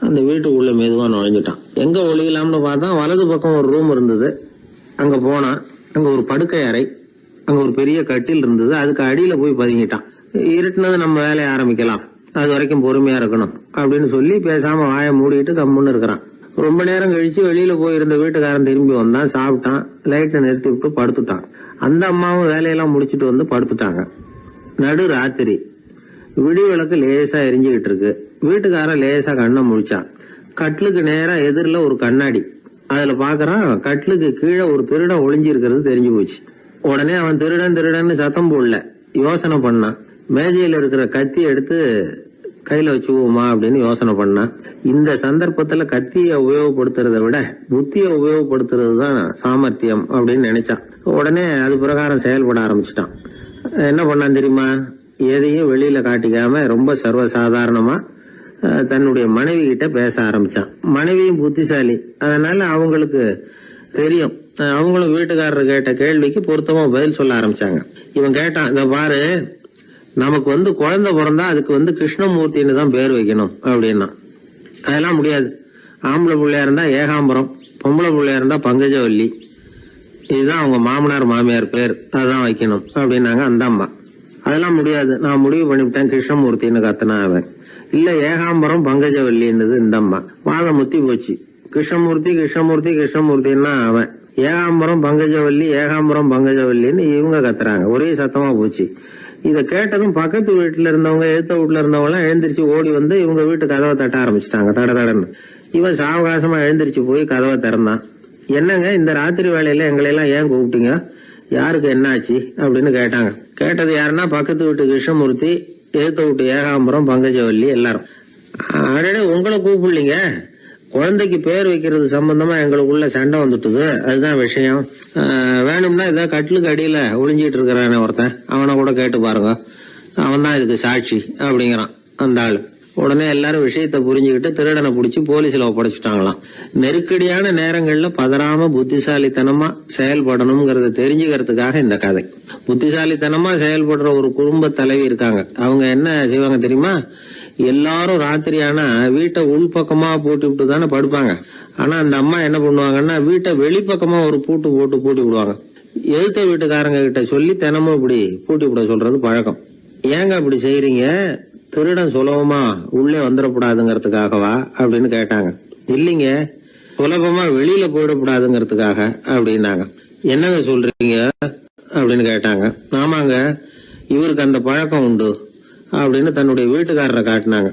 Speaker 1: அந்த வீட்டுக்குள்ள மெதுவா நுழைஞ்சிட்டான். எங்க ஒளியலாம்னு பார்த்தா வலது பக்கம் ஒரு ரூம் இருந்தது. அங்க போனான். அங்க ஒரு படுக்கை அறை, அங்க ஒரு பெரிய கட்டில் இருந்தது. அதுக்கு அடியில போய் பதுங்கிட்டான். இருட்டுனது நம்ம வேலையை ஆரம்பிக்கலாம், அது வரைக்கும் பொறுமையா இருக்கணும் அப்படின்னு சொல்லி பேசாம வாயை மூடிட்டு கம்முன்னு இருக்கிறான். ரொம்ப நேரம் கழிச்சு வெளியில போயிருந்த வீட்டுக்காரன் திரும்பி வந்தான். சாப்பிட்டான். லைட்டை நிறுத்தி விட்டு படுத்துட்டான். அந்த அம்மாவும் வேலையெல்லாம் முடிச்சுட்டு வந்து படுத்துட்டாங்க. நடு ராத்திரி. விடி விளக்கு லேசா எரிஞ்சுக்கிட்டு இருக்கு. வீட்டுக்காரன் லேசா கண்ணை முழிச்சான். கட்லுக்கு நேரா எதிரில ஒரு கண்ணாடி. அதுல பாக்குறான், கட்லுக்கு கீழே ஒரு திருடன் ஒளிஞ்சு இருக்கிறது தெரிஞ்சு போச்சு. உடனே அவன் திருடன் திருடன்னு சத்தம் போடல, யோசனை பண்ணான். மேஜையில இருக்கிற கத்தி எடுத்து கையில வச்சுக்குவோமா அப்படின்னு யோசனை பண்ணான். இந்த சந்தர்ப்பத்துல கத்தியை உபயோகப்படுத்துறத விட புத்தியை உபயோகப்படுத்துறது தான் சாமர்த்தியம் அப்படின்னு நினைச்சான். உடனே அது பிரகாரம் செயல்பட ஆரம்பிச்சிட்டான். என்ன பண்ணான் தெரியுமா? எதையும் வெளியில காட்டிக்காம ரொம்ப சர்வசாதாரணமா தன்னுடைய மனைவி கிட்ட பேச ஆரம்பிச்சான். மனைவியும் புத்திசாலி, அதனால அவங்களுக்கு தெரியும். அவங்களும் வீட்டுக்காரர் கேட்ட கேள்விக்கு பொருத்தமா பதில் சொல்ல ஆரம்பிச்சாங்க. இவன் கேட்டான், இத பாரு, நமக்கு குழந்தை பிறந்தா அதுக்கு கிருஷ்ணமூர்த்தின்னு தான் பேர் வைக்கணும் அப்படின்னா. அதெல்லாம் முடியாது. ஆம்பளை பிள்ளையா இருந்தா ஏகாம்பரம், பொம்பளை பிள்ளையா இருந்தா பங்கஜவல்லி, இதுதான் அவங்க மாமனார் மாமியார் பேர், அதுதான் வைக்கணும் அப்படின்னாங்க அந்த அம்மா. அதெல்லாம் முடியாது, நான் முடிவு பண்ணிவிட்டேன் கிருஷ்ணமூர்த்தின்னு கத்துனா அவன். இல்ல ஏகாம்பரம் பங்கஜவல்லின்றது இந்த அம்மா. வாதம் முத்தி போச்சு. கிருஷ்ணமூர்த்தி கிருஷ்ணமூர்த்தி கிருஷ்ணமூர்த்தின்னா அவன். ஏகாம்பரம் பங்கஜவல்லி ஏகாம்பரம் பங்கஜவல்லின்னு இவங்க கத்துறாங்க. ஒரே சத்தமா போச்சு. இத கேட்டதும் பக்கத்து வீட்டுல இருந்தவங்க, எழுத்த வீட்டுல இருந்தவங்க எல்லாம் எழுந்திரிச்சு ஓடி வந்து இவங்க வீட்டு கதவை தட்ட ஆரம்பிச்சுட்டாங்க. தட தடன்னு. இவன் சாவகாசமா எழுந்திரிச்சு போய் கதவை திறந்தான். என்னங்க இந்த ராத்திரி வேலையில எங்களை எல்லாம் ஏன் கூப்பிட்டீங்க, யாருக்கு என்ன ஆச்சு அப்படின்னு கேட்டாங்க. கேட்டது யாருன்னா பக்கத்து வீட்டு கிருஷ்ணமூர்த்தி, எழுத்த வீட்டு ஏகாம்பரம் பங்கஜவல்லி எல்லாரும். அடடே, உங்களை கூப்பிடலீங்க, குழந்தைக்கு பேர் வைக்கிறது சம்பந்தமா எங்களுக்குள்ள சண்டை வந்துட்டுது, அதுதான் விஷயம். வேணும்னா இதை கட்டிலுக்கு அடியில ஒளிஞ்சிட்டு இருக்கிறானே ஒருத்தன், அவனை கூட கேட்டு பாருங்க, அவன் தான் இதுக்கு சாட்சி அப்படிங்கிறான் அந்த ஆளு. உடனே எல்லாரும் விஷயத்த புரிஞ்சுக்கிட்டு திருடனை பிடிச்சி போலீஸ்ல ஒப்படைச்சிட்டாங்களாம். நெருக்கடியான நேரங்கள்ல பதறாம புத்திசாலித்தனமா செயல்படணுங்கிறத தெரிஞ்சுக்கிறதுக்காக இந்த கதை. புத்திசாலித்தனமா செயல்படுற ஒரு குடும்ப தலைவி இருக்காங்க. அவங்க என்ன செய்வாங்க தெரியுமா? எல்லாரும் ராத்திரி ஆனா வீட்டை உள்பக்கமா போட்டு விட்டு தானே படுப்பாங்க. ஆனா அந்த அம்மா என்ன பண்ணுவாங்கன்னா, வீட்டை வெளிப்பக்கமா ஒரு பூட்டு போட்டு பூட்டி விடுவாங்க. எழுத்த வீட்டுக்காரங்க கிட்ட சொல்லி தினமும் இப்படி பூட்டி விட சொல்றது பழக்கம். ஏங்க அப்படி செய்யறீங்க? திருடன் சுலபமா உள்ளே வந்துடக்கூடாதுங்கிறதுக்காகவா அப்படின்னு கேட்டாங்க. இல்லைங்க, சுலபமா வெளியில போயிடக்கூடாதுங்கிறதுக்காக அப்படின்னாங்க. என்னங்க சொல்றீங்க அப்படின்னு கேட்டாங்க. ஆமாங்க, இவருக்கு அந்த பழக்கம் உண்டு அப்படின்னு தன்னுடைய வீட்டுக்காரரை காட்டினாங்க.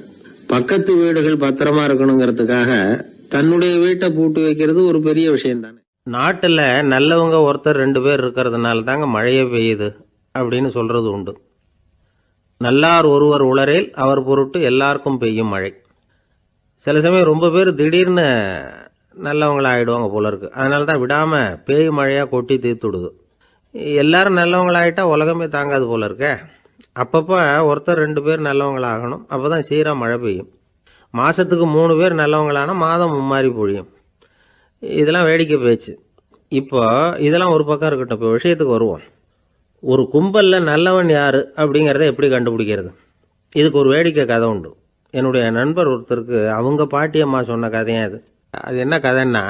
Speaker 1: பக்கத்து வீடுகள் பத்திரமா இருக்கணுங்கிறதுக்காக தன்னுடைய வீட்டை பூட்டி வைக்கிறது ஒரு பெரிய விஷயம் தானே. நாட்டுல நல்லவங்க ஒருத்தர் 2 பேர் இருக்கிறதுனால தாங்க மழையே பெய்யுது அப்படின்னு சொல்றது உண்டு. நல்லார் ஒருவர் உளரேல் அவர் பொருட்டு எல்லாருக்கும் பெய்யும் மழை. சில சமயம் ரொம்ப பேர் திடீர்னு நல்லவங்களா ஆயிடுவாங்க போல இருக்கு. அதனால தான் விடாம பேய் மழையா கொட்டி தீர்த்துடுது. எல்லாரும் நல்லவங்களாயிட்டா உலகமே தாங்காது போல இருக்க. அப்பப்போ ஒருத்தர் 2 பேர் நல்லவங்களாகணும், அப்பதான் சீரா மழை பெய்யும். மாதத்துக்கு 3 பேர் நல்லவங்களானா மாதம் மும்மாரி பொழியும். இதெல்லாம் வேடிக்கை பேச்சு. இப்போ இதெல்லாம் ஒரு பக்கம் இருக்கட்டும். இப்போ விஷயத்துக்கு வருவோம். ஒரு கும்பலில் நல்லவன் யார் அப்படிங்கிறத எப்படி கண்டுபிடிக்கிறது? இதுக்கு ஒரு வேடிக்கை கதை உண்டு. என்னுடைய நண்பர் ஒருத்தருக்கு அவங்க பாட்டியம்மா சொன்ன கதையும் அது. அது என்ன கதைன்னா,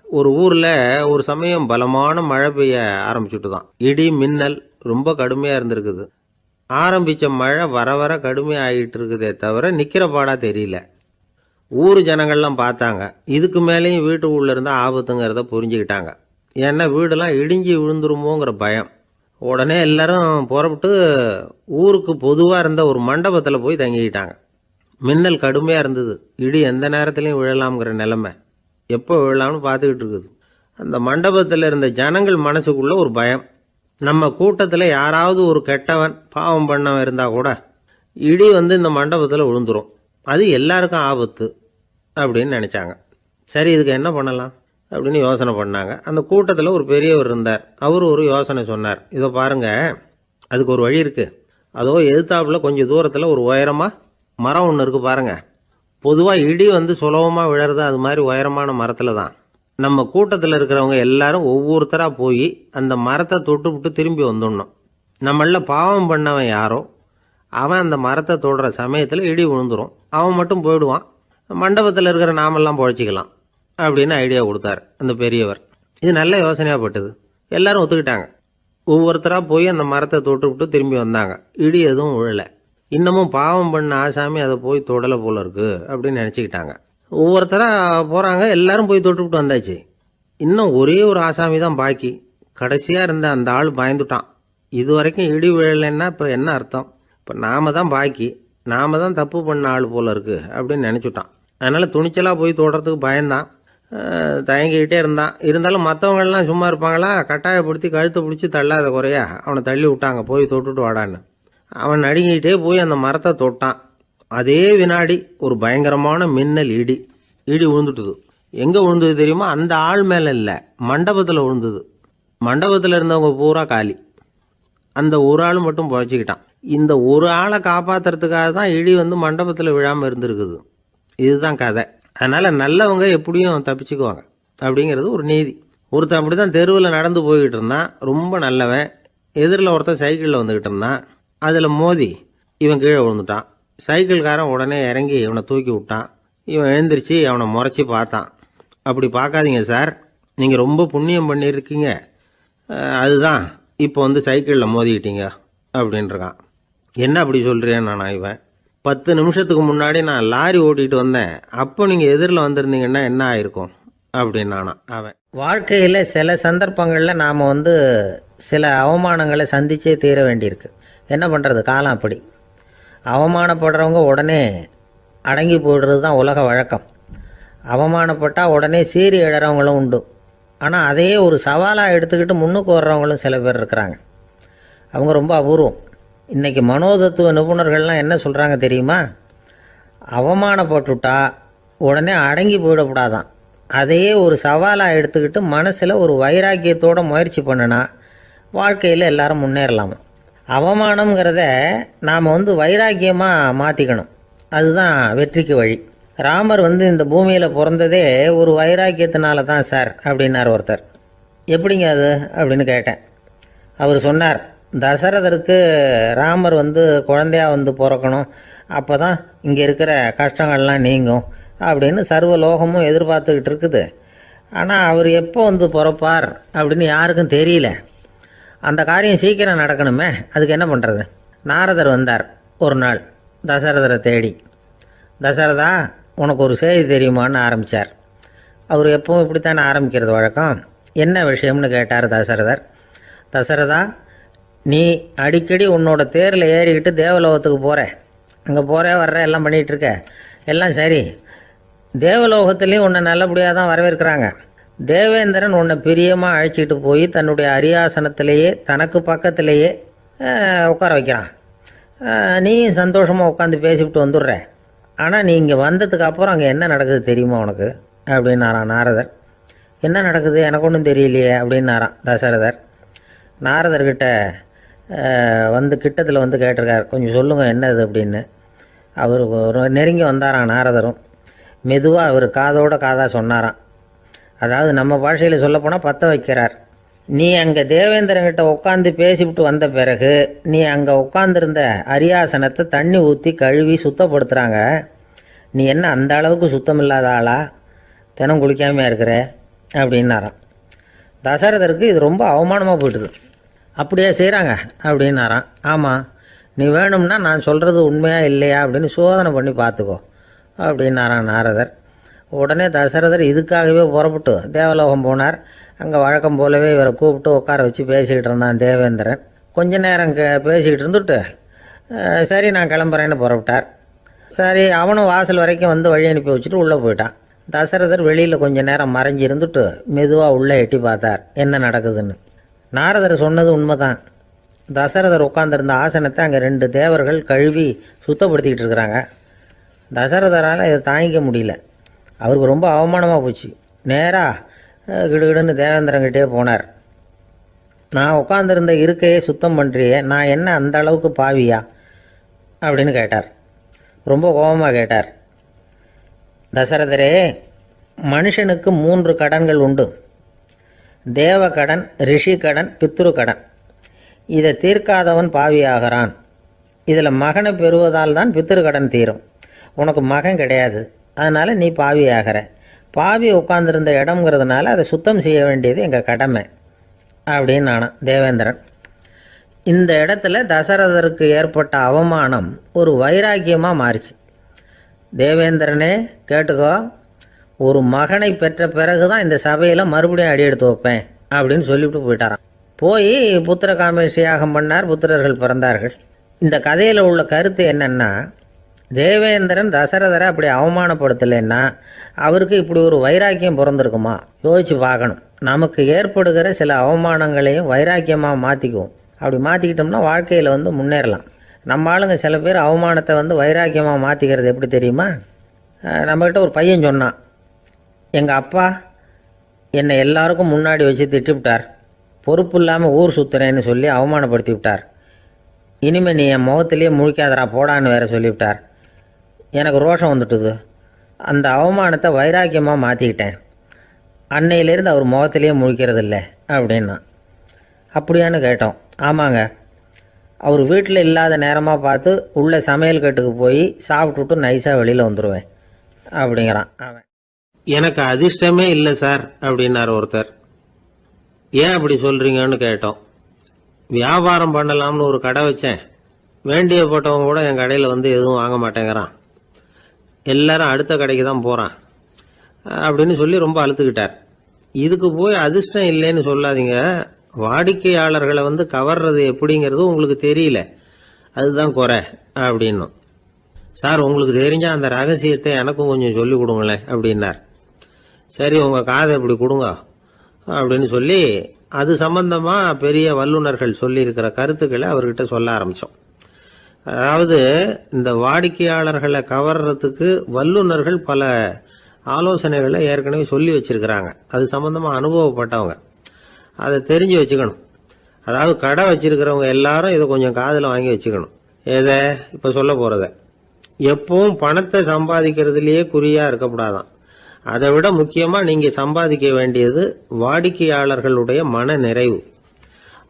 Speaker 1: ஒரு ஊரில் ஒரு சமயம் பலமான மழை பெய்ய ஆரம்பிச்சுட்டு தான். இடி மின்னல் ரொம்ப கடுமையாக இருந்திருக்குது. ஆரம்பித்த மழை வர வர கடுமையாகிட்டு இருக்குதே தவிர நிற்கிற பாடாக தெரியல. ஊர் ஜனங்கள்லாம் பார்த்தாங்க. இதுக்கு மேலேயும் வீட்டு உள்ள இருந்தால் ஆபத்துங்கிறத புரிஞ்சுக்கிட்டாங்க. ஏன்னா வீடெல்லாம் இடிஞ்சு விழுந்துருமோங்கிற பயம். உடனே எல்லாரும் புறப்பட்டு ஊருக்கு பொதுவாக இருந்த ஒரு மண்டபத்தில் போய் தங்கிக்கிட்டாங்க. மின்னல் கடுமையாக இருந்தது. இடி எந்த நேரத்துலையும் விழலாம்ங்கிற நிலைமை. எப்போ விழலாம்னு பார்த்துக்கிட்டு இருக்குது. அந்த மண்டபத்தில் இருந்த ஜனங்கள் மனசுக்குள்ள ஒரு பயம். நம்ம கூட்டத்தில் யாராவது ஒரு கெட்டவன் பாவம் பண்ணவன் இருந்தால் கூட இடி வந்து இந்த மண்டபத்தில் விழுந்துரும், அது எல்லாருக்கும் ஆபத்து அப்படின்னு நினச்சாங்க. சரி, இதுக்கு என்ன பண்ணலாம் அப்படின்னு யோசனை பண்ணாங்க. அந்த கூட்டத்தில் ஒரு பெரியவர் இருந்தார். அவர் ஒரு யோசனை சொன்னார். இதை பாருங்க, அதுக்கு ஒரு வழி இருக்குது. அதோ எதிர்த்தாப்புல கொஞ்சம் தூரத்தில் ஒரு உயரமாக மரம் ஒன்று இருக்குது பாருங்க. பொதுவாக இடி வந்து சுலபமாக விழறது அது மாதிரி உயரமான மரத்தில் தான். நம்ம கூட்டத்தில் இருக்கிறவங்க எல்லாரும் ஒவ்வொருத்தராக போய் அந்த மரத்தை தொட்டு விட்டு திரும்பி வந்துடணும். நம்மள பாவம் பண்ணவன் யாரோ அவன் அந்த மரத்தை தொடுற சமயத்தில் இடி விழுந்துடும். அவன் மட்டும் போயிடுவான். மண்டபத்தில் இருக்கிற நாமெல்லாம் பொழைச்சிக்கலாம் அப்படின்னு ஐடியா கொடுத்தார் அந்த பெரியவர். இது நல்ல யோசனையாக பட்டது. எல்லாரும் ஒத்துக்கிட்டாங்க. ஒவ்வொருத்தராக போய் அந்த மரத்தை தொட்டு விட்டு திரும்பி வந்தாங்க. இடி எதுவும் விழலை. இன்னமும் பாவம் பண்ண ஆசாமி அதை போய் தொடலை போல இருக்கு அப்படின்னு நினச்சிக்கிட்டாங்க. ஒவ்வொருத்தராக போகிறாங்க. எல்லாரும் போய் தொட்டுவிட்டு வந்தாச்சு. இன்னும் ஒரே ஒரு ஆசாமி தான் பாக்கி. கடைசியாக இருந்த அந்த ஆள் பயந்துட்டான். இது வரைக்கும் இடி விழலைன்னா இப்போ என்ன அர்த்தம்? இப்போ நாம தான் பாக்கி, நாம தான் தப்பு பண்ண ஆள் போல இருக்கு அப்படின்னு நினச்சிட்டான். அதனால் துணிச்சலாக போய் தொடுறதுக்கு பயந்தான். தயங்கிக்கிட்டே இருந்தான். இருந்தாலும் மற்றவங்கள்லாம் சும்மா இருப்பாங்களா? கட்டாயப்படுத்தி கழுத்தை பிடிச்சி தள்ளாத குறையா அவனை தள்ளி விட்டாங்க. போய் தொட்டுட்டு வாடான்னு. அவன் நடுங்கிட்டே போய் அந்த மரத்தை தொட்டான். அதே வினாடி ஒரு பயங்கரமான மின்னல் இடி விழுந்துட்டுது. எங்கே விழுந்தது தெரியுமா? அந்த ஆள் மேலே இல்லை, மண்டபத்தில் விழுந்தது. மண்டபத்தில் இருந்தவங்க பூரா காலி. அந்த ஒரு ஆள் மட்டும் புழைச்சிக்கிட்டான். இந்த ஒரு ஆளை காப்பாற்றுறதுக்காக தான் இடி வந்து மண்டபத்தில் விழாமல் இருந்திருக்குது. இதுதான் கதை. அதனால் நல்லவங்க எப்படியும் தப்பிச்சுக்குவாங்க அப்படிங்கிறது ஒரு நீதி. ஒருத்தன் அப்படி தான் தெருவில் நடந்து போய்கிட்டு இருந்தான். ரொம்ப நல்லவன். எதிரில் ஒருத்தன் சைக்கிளில் வந்துக்கிட்டு இருந்தான். அதில் மோதி இவன் கீழே விழுந்துட்டான். சைக்கிள்காரன் உடனே இறங்கி இவனை தூக்கி விட்டான். இவன் எழுந்திரிச்சு அவனை முறைச்சி பார்த்தான். அப்படி பார்க்காதீங்க சார், நீங்கள் ரொம்ப புண்ணியம் பண்ணியிருக்கீங்க, அதுதான் இப்போ வந்து சைக்கிளில் மோதிக்கிட்டீங்க அப்படின்றான். என்ன அப்படி சொல்கிறேன் நான்? இவன் 10 நிமிஷத்துக்கு முன்னாடி நான் லாரி ஓட்டிகிட்டு வந்தேன், அப்போ நீங்கள் எதிரில் வந்திருந்தீங்கன்னா என்ன ஆயிருக்கும் அப்படின்னானா அவன். வாழ்க்கையில் சில சந்தர்ப்பங்களில் நாம் வந்து சில அவமானங்களை சந்திச்சே தீர வேண்டியிருக்கு. என்ன பண்ணுறது, காலம் அப்படி. அவமானப்படுறவங்க உடனே அடங்கி போய்டுறது தான் உலக வழக்கம். அவமானப்பட்டால் உடனே சீறி எழறவங்களும் உண்டு. ஆனால் அதையே ஒரு சவாலாக எடுத்துக்கிட்டு முன்னுக்கு வர்றவங்களும் சில பேர் இருக்கிறாங்க. அவங்க ரொம்ப அபூர்வம். இன்றைக்கி மனோதத்துவ நிபுணர்கள்லாம் என்ன சொல்கிறாங்க தெரியுமா? அவமானப்பட்டுட்டா உடனே அடங்கி போயிடக்கூடாதான். அதையே ஒரு சவாலாக எடுத்துக்கிட்டு மனசில் ஒரு வைராக்கியத்தோடு முயற்சி பண்ணினா வாழ்க்கையில் எல்லாரும் முன்னேறலாமா. அவமானங்கிறத நாம் வந்து வைராக்கியமாக மாற்றிக்கணும். அதுதான் வெற்றிக்கு வழி. ராமர் வந்து இந்த பூமியில் பிறந்ததே ஒரு வைராக்கியத்தினால தான் சார் அப்படின்னார் ஒருத்தர். எப்படிங்க அது அப்படின்னு கேட்டேன். அவர் சொன்னார், தசரதருக்கு ராமர் வந்து குழந்தையாக வந்து பிறக்கணும், அப்போ தான் இங்கே இருக்கிற கஷ்டங்கள்லாம் நீங்கும் அப்படின்னு சர்வ லோகமும் எதிர்பார்த்துக்கிட்டு இருக்குது. ஆனால் அவர் எப்போ வந்து பிறப்பார் அப்படின்னு யாருக்கும் தெரியல. அந்த காரியம் சீக்கிரம் நடக்கணுமே, அதுக்கு என்ன பண்ணுறது? நாரதர் வந்தார் ஒரு நாள் தசரதரை தேடி. தசரதா, உனக்கு ஒரு செய்தி தெரியுமான்னு ஆரம்பித்தார். அவர் எப்பவும் இப்படித்தானே ஆரம்பிக்கிறது வழக்கம். என்ன விஷயம்னு கேட்டார் தசரதர். தசரதா, நீ அடிக்கடி உன்னோட தேரில் ஏறிக்கிட்டு தேவலோகத்துக்கு போகிற, அங்கே போகிற வர்ற எல்லாம் பண்ணிகிட்ருக்க, எல்லாம் சரி. தேவலோகத்துலேயும் உன்னை நல்லபடியாக தான் வரவேற்கிறாங்க. தேவேந்திரன் உன்னை பிரியமாக அழைச்சிட்டு போய் தன்னுடைய அரியாசனத்திலேயே தனக்கு பக்கத்திலேயே உட்கார வைக்கிறான். நீயும் சந்தோஷமாக உட்காந்து பேசிவிட்டு வந்துடுற. ஆனால் நீ இங்கே வந்ததுக்கு அப்புறம் அங்கே என்ன நடக்குது தெரியுமா உனக்கு அப்படின்னாரான் நாரதர். என்ன நடக்குது எனக்கு ஒன்றும் தெரியலையே அப்படின்னாரான் தசரதர். நாரதர்கிட்ட வந்து கிட்டத்தில் வந்து கேட்டிருக்கார், கொஞ்சம் சொல்லுங்கள் என்னது அப்படின்னு. அவர் ஒரு நெருங்கி வந்தாராம் நாரதரும். மெதுவாக அவர் காதோட காதாக சொன்னாராம். அதாவது நம்ம பாஷையில் சொல்லப்போனால் பற்ற வைக்கிறார். நீ அங்கே தேவேந்திரங்கிட்ட உட்காந்து பேசிவிட்டு வந்த பிறகு நீ அங்கே உட்காந்துருந்த அரியாசனத்தை தண்ணி ஊற்றி கழுவி சுத்தப்படுத்துகிறாங்க. நீ என்ன அந்த அளவுக்கு சுத்தம் இல்லாத ஆளா, தினம் குளிக்காமையாக இருக்கிற அப்படின்னாராம். தசரதருக்கு இது ரொம்ப அவமானமாக போயிட்டுது. அப்படியே செய்கிறாங்க அப்படின்னாராம். ஆமாம், நீ வேணும்னா நான் சொல்கிறது உண்மையாக இல்லையா அப்படின்னு சோதனை பண்ணி பார்த்துக்கோ அப்படின்னாராம் நாரதர். உடனே தசரதர் இதுக்காகவே புறப்பட்டு தேவலோகம் போனார். அங்கே வழக்கம் போலவே இவரை கூப்பிட்டு உட்கார வச்சு பேசிக்கிட்டு இருந்தான் தேவேந்திரன். கொஞ்ச நேரம் பேசிக்கிட்டு இருந்துட்டு சரி நான் கிளம்புறேன்னு புறப்பட்டார். சரி, அவனும் வாசல் வரைக்கும் வந்து வழி அனுப்பி வச்சுட்டு உள்ளே போயிட்டான். தசரதர் வெளியில் கொஞ்ச நேரம் மறைஞ்சி இருந்துட்டு மெதுவாக உள்ளே எட்டி பார்த்தார் என்ன நடக்குதுன்னு. நாரதர் சொன்னது உண்மைதான். தசரதர் உட்காந்துருந்த ஆசனத்தை அங்கே 2 தேவர்கள் கழுவி சுத்தப்படுத்திக்கிட்டு இருக்கிறாங்க. தசரதரால் இதை தாங்கிக்க முடியல. அவருக்கு ரொம்ப அவமானமாக போச்சு. நேராக கிடுகிடுன்னு தேவேந்திரங்கிட்டே போனார். நான் உட்காந்துருந்த இருக்கையே சுத்தம் பண்ணுறியே, நான் என்ன அந்த அளவுக்கு பாவியா அப்படின்னு கேட்டார். ரொம்ப கோபமாக கேட்டார். தசரதரே, மனுஷனுக்கு 3 கடன்கள் உண்டு. தேவ கடன், ரிஷி கடன், பித்ரு கடன். இதை தீர்க்காதவன் பாவியாகிறான். இதில் மகனை பெறுவதால் தான் பித்ரு கடன் தீரும். உனக்கு மகன் கிடையாது, அதனால் நீ பாவியாகிற. பாவி உட்கார்ந்துருந்த இடம்ங்கிறதுனால அதை சுத்தம் செய்ய வேண்டியது எங்கள் கடமை அப்படின்னு நானாம் தேவேந்திரன். இந்த இடத்துல தசரதருக்கு ஏற்பட்ட அவமானம் ஒரு வைராக்கியமாக மாறிச்சு. தேவேந்திரனே கேட்டுக்கோ, ஒரு மகனை பெற்ற பிறகு தான் இந்த சபையில் மறுபடியும் அடி எடுத்து வைப்பேன் அப்படின்னு சொல்லிவிட்டு போயிட்டாராம். போய் புத்திர காமேஷ்டி யாகம் பண்ணார். புத்திரர்கள் பிறந்தார்கள். இந்த கதையில் உள்ள கருத்து என்னென்னா, தேவேந்திரன் தசரதரை அப்படி அவமானப்படுத்தலைன்னா அவருக்கு இப்படி ஒரு வைராக்கியம் பிறந்திருக்குமா யோசிச்சு பார்க்கணும். நமக்கு ஏற்படுகிற சில அவமானங்களையும் வைராக்கியமாக மாற்றிக்குவோம். அப்படி மாற்றிக்கிட்டோம்னா வாழ்க்கையில் வந்து முன்னேறலாம். நம்ம ஆளுங்க சில பேர் அவமானத்தை வந்து வைராக்கியமாக மாற்றிக்கிறது எப்படி தெரியுமா? நம்மக்கிட்ட ஒரு பையன் சொன்னான், எங்கள் அப்பா என்னை எல்லாருக்கும் முன்னாடி வச்சு திட்டிவிட்டார், பொறுப்பு இல்லாமல் ஊர் சுற்றுறேன்னு சொல்லி அவமானப்படுத்தி விட்டார். இனிமேல் நீ என் முகத்திலேயே முழிக்காதரா போடான்னு வேற சொல்லிவிட்டார். எனக்கு ரோஷம் வந்துட்டுது. அந்த அவமானத்தை வைராக்கியமாக மாற்றிக்கிட்டேன். அன்னையிலேருந்து அவர் முகத்திலேயே முழிக்கிறது இல்லை அப்படின்னா. அப்படியான்னு கேட்டோம். ஆமாங்க, அவர் வீட்டில் இல்லாத நேரமாக பார்த்து உள்ள சமையல் கட்டுக்கு போய் சாப்பிட்டுட்டு நைஸாக வெளியில் வந்துடுவேன் அப்படிங்கிறான் அவன்.
Speaker 2: எனக்கு அதிர்ஷ்டமே இல்லை சார் அப்படின்னார் ஒருத்தர். ஏன் அப்படி சொல்கிறீங்கன்னு கேட்டோம். வியாபாரம் பண்ணலாம்னு ஒரு கடை வச்சேன். வேண்டிய போட்டவங்க கூட என் கடையில் வந்து எதுவும் வாங்க மாட்டேங்கிறான். எல்லாரும் அடுத்த கடைக்கு தான் போகிறான் அப்படின்னு சொல்லி ரொம்ப அழுத்துக்கிட்டார். இதுக்கு போய் அதிர்ஷ்டம் இல்லைன்னு சொல்லாதீங்க. வாடிக்கையாளர்களை வந்து கவர்றது எப்படிங்கிறது உங்களுக்கு தெரியல, அதுதான் குறை அப்படின்னும். சார், உங்களுக்கு தெரிஞ்ச அந்த ரகசியத்தை எனக்கும் கொஞ்சம் சொல்லி கொடுங்களேன் அப்படின்னார். சரி, உங்கள் காதை இப்படி கொடுங்க அப்படின்னு சொல்லி அது சம்பந்தமாக பெரிய வல்லுநர்கள் சொல்லியிருக்கிற கருத்துக்களை அவர்கிட்ட சொல்ல ஆரம்பித்தோம். அதாவது இந்த வாடிக்கையாளர்களை கவர்றதுக்கு வல்லுநர்கள் பல ஆலோசனைகளை ஏற்கனவே சொல்லி வச்சிருக்கிறாங்க. அது சம்பந்தமாக அனுபவப்பட்டவங்க, அதை தெரிஞ்சு வச்சுக்கணும். அதாவது கடை வச்சிருக்கிறவங்க எல்லாரும் இதை கொஞ்சம் காதில் வாங்கி வச்சுக்கணும். எதை இப்போ சொல்ல போகிறத. எப்பவும் பணத்தை சம்பாதிக்கிறதுலேயே குறியாக இருக்கக்கூடாதான். அதை விட முக்கியமாக நீங்கள் சம்பாதிக்க வேண்டியது வாடிக்கையாளர்களுடைய மன நிறைவு.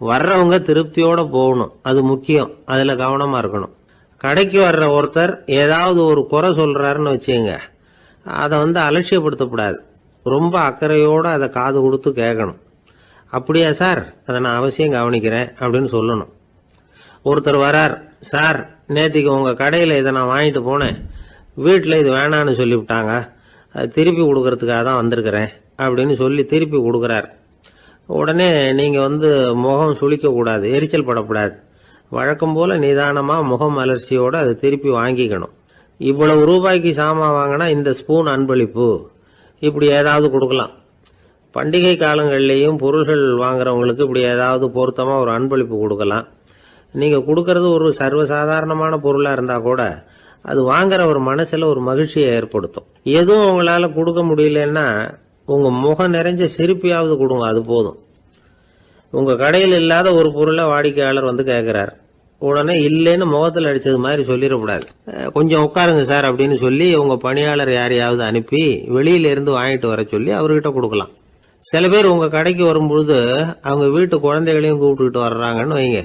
Speaker 2: வர்றவங்க திருப்தியோடு போகணும், அது முக்கியம். அதில் கவனமாக இருக்கணும். கடைக்கு வர்ற ஒருத்தர் ஏதாவது ஒரு குறை சொல்கிறாருன்னு வச்சுங்க, அதை வந்து அலட்சியப்படுத்தக்கூடாது. ரொம்ப அக்கறையோடு அதை காது கொடுத்து கேட்கணும். அப்படியா சார், அதை நான் அவசியம் கவனிக்கிறேன் அப்படின்னு சொல்லணும். ஒருத்தர் வரார், சார் நேற்றுக்கு உங்கள் கடையில் இதை நான் வாங்கிட்டு போனேன், வீட்டில் இது வேணான்னு சொல்லிவிட்டாங்க, அது திருப்பி கொடுக்கறதுக்காக தான் வந்திருக்கிறேன் அப்படின்னு சொல்லி திருப்பி கொடுக்குறார். உடனே நீங்கள் வந்து முகம் சுளிக்கக்கூடாது, எரிச்சல் படக்கூடாது. வழக்கம் போல் நிதானமாக முகம் அலர்ச்சியோடு அதை திருப்பி வாங்கிக்கணும். இவ்வளவு ரூபாய்க்கு சாமான் வாங்கினா இந்த ஸ்பூன் அன்பளிப்பு, இப்படி ஏதாவது கொடுக்கலாம். பண்டிகை காலங்கள்லேயும் பொருள்கள் வாங்குறவங்களுக்கு இப்படி ஏதாவது பொருத்தமாக ஒரு அன்பளிப்பு கொடுக்கலாம். நீங்கள் கொடுக்கறது ஒரு சர்வசாதாரணமான பொருளாக இருந்தால் கூட அது வாங்குற ஒரு மனசில் ஒரு மகிழ்ச்சியை ஏற்படுத்தும். எதுவும் உங்களால் கொடுக்க முடியலன்னா உங்கள் முகம் நிறைஞ்ச சிரிப்பையாவது கொடுங்க, அது போதும். உங்கள் கடையில் இல்லாத ஒரு பொருளை வாடிக்கையாளர் வந்து கேட்குறார்,
Speaker 1: உடனே இல்லைன்னு முகத்தில் அடிச்சது மாதிரி சொல்லிடக்கூடாது. கொஞ்சம் உட்காருங்க சார் அப்படின்னு சொல்லி உங்க பணியாளர் யாரையாவது அனுப்பி வெளியில இருந்து வாங்கிட்டு வர சொல்லி அவர்கிட்ட கொடுக்கலாம். சில பேர் உங்க கடைக்கு வரும்பொழுது அவங்க வீட்டு குழந்தைகளையும் கூப்பிட்டுக்கிட்டு வர்றாங்கன்னு வைங்க.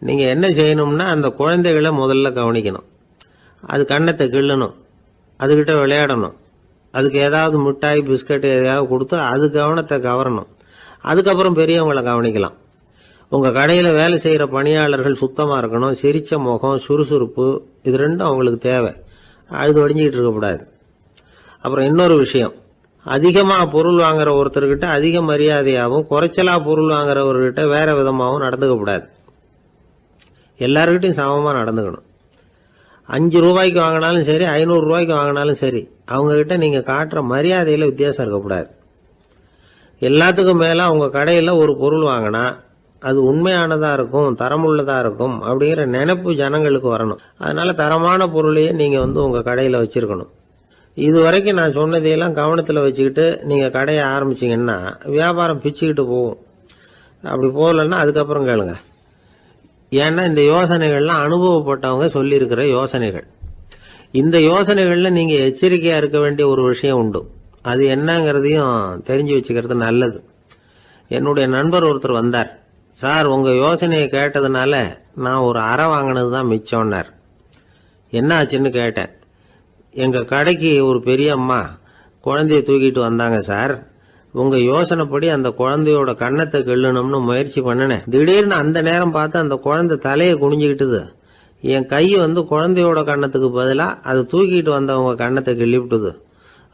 Speaker 1: நீங்க என்ன செய்யணும்னா அந்த குழந்தைகளை முதல்ல கவனிக்கணும். அது கன்னத்தை கிள்ளணும், அதுகிட்ட விளையாடணும், அதுக்கு ஏதாவது மிட்டாய் பிஸ்கட் எதையாவது கொடுத்து அது கவனத்தை கவரணும். அதுக்கப்புறம் பெரியவங்களை கவனிக்கலாம். உங்க கடையில வேலை செய்யற பணியாளர்கள் சுத்தமா இருக்கணும். சிரிச்ச முகம், சுறுசுறுப்பு, இது ரெண்டும் அவங்களுக்கு தேவை. அழுது வடிஞ்சிக்கிட்டு இருக்கக்கூடாது. அப்புறம் இன்னொரு விஷயம், அதிகமா பொருள் வாங்குற ஒருத்தர்கிட்ட அதிக மரியாதையாகவும் குறைச்சலா பொருள் வாங்குறவர்கிட்ட வேற விதமாகவும் நடந்துக்க கூடாது. எல்லாருக்கிட்டையும் சமமா நடந்துக்கணும். 5 ரூபாய்க்கு வாங்கினாலும் சரி, 500 ரூபாய்க்கு வாங்கினாலும் சரி, அவங்க கிட்ட நீங்க காட்டுற மரியாதையில வித்தியாசம் இருக்கக்கூடாது. எல்லாத்துக்கும் மேல அவங்க கடையில ஒரு பொருள் வாங்கினா அது உண்மையானதா இருக்கும், தரமுள்ளதா இருக்கும் அப்படிங்கிற நினைப்பு ஜனங்களுக்கு வரணும். அதனால தரமான பொருளையே நீங்க உங்க கடையில வச்சிருக்கணும். இது வரைக்கும் நான் சொன்னதையெல்லாம் கவனத்துல வச்சுக்கிட்டு நீங்க கடையை ஆரம்பிச்சீங்கன்னா வியாபாரம் பிச்சுக்கிட்டு போகும். அப்படி போகலன்னா அதுக்கப்புறம் கேளுங்க. ஏன்னா இந்த யோசனைகள்லாம் அனுபவப்பட்டவங்க சொல்லியிருக்கிற யோசனைகள். இந்த யோசனைகள்ல நீங்க எச்சரிக்கையா இருக்க வேண்டிய ஒரு விஷயம் உண்டு. அது என்னங்கிறதையும் தெரிஞ்சு வச்சுக்கிறது நல்லது. என்னுடைய நண்பர் ஒருத்தர் வந்தார். சார், உங்க யோசனையை கேட்டதுனால நான் ஒரு அறை வாங்கினது தான் மிச்சம்னார். என்ன ஆச்சுன்னு கேட்டேன். எங்க கடைக்கு ஒரு பெரிய அம்மா குழந்தைய தூக்கிட்டு வந்தாங்க சார். உங்க யோசனைப்படி அந்த குழந்தையோட கன்னத்தை கிள்ளணும்னு முயற்சி பண்ணினேன். திடீர்னு அந்த நேரம் பார்த்து அந்த குழந்தை தலையை குனிஞ்சுக்கிட்டுது. என் கை குழந்தையோட கன்னத்துக்கு பதிலா அதை தூக்கிட்டு வந்தவங்க கன்னத்தை கிள்ளிவிட்டுது.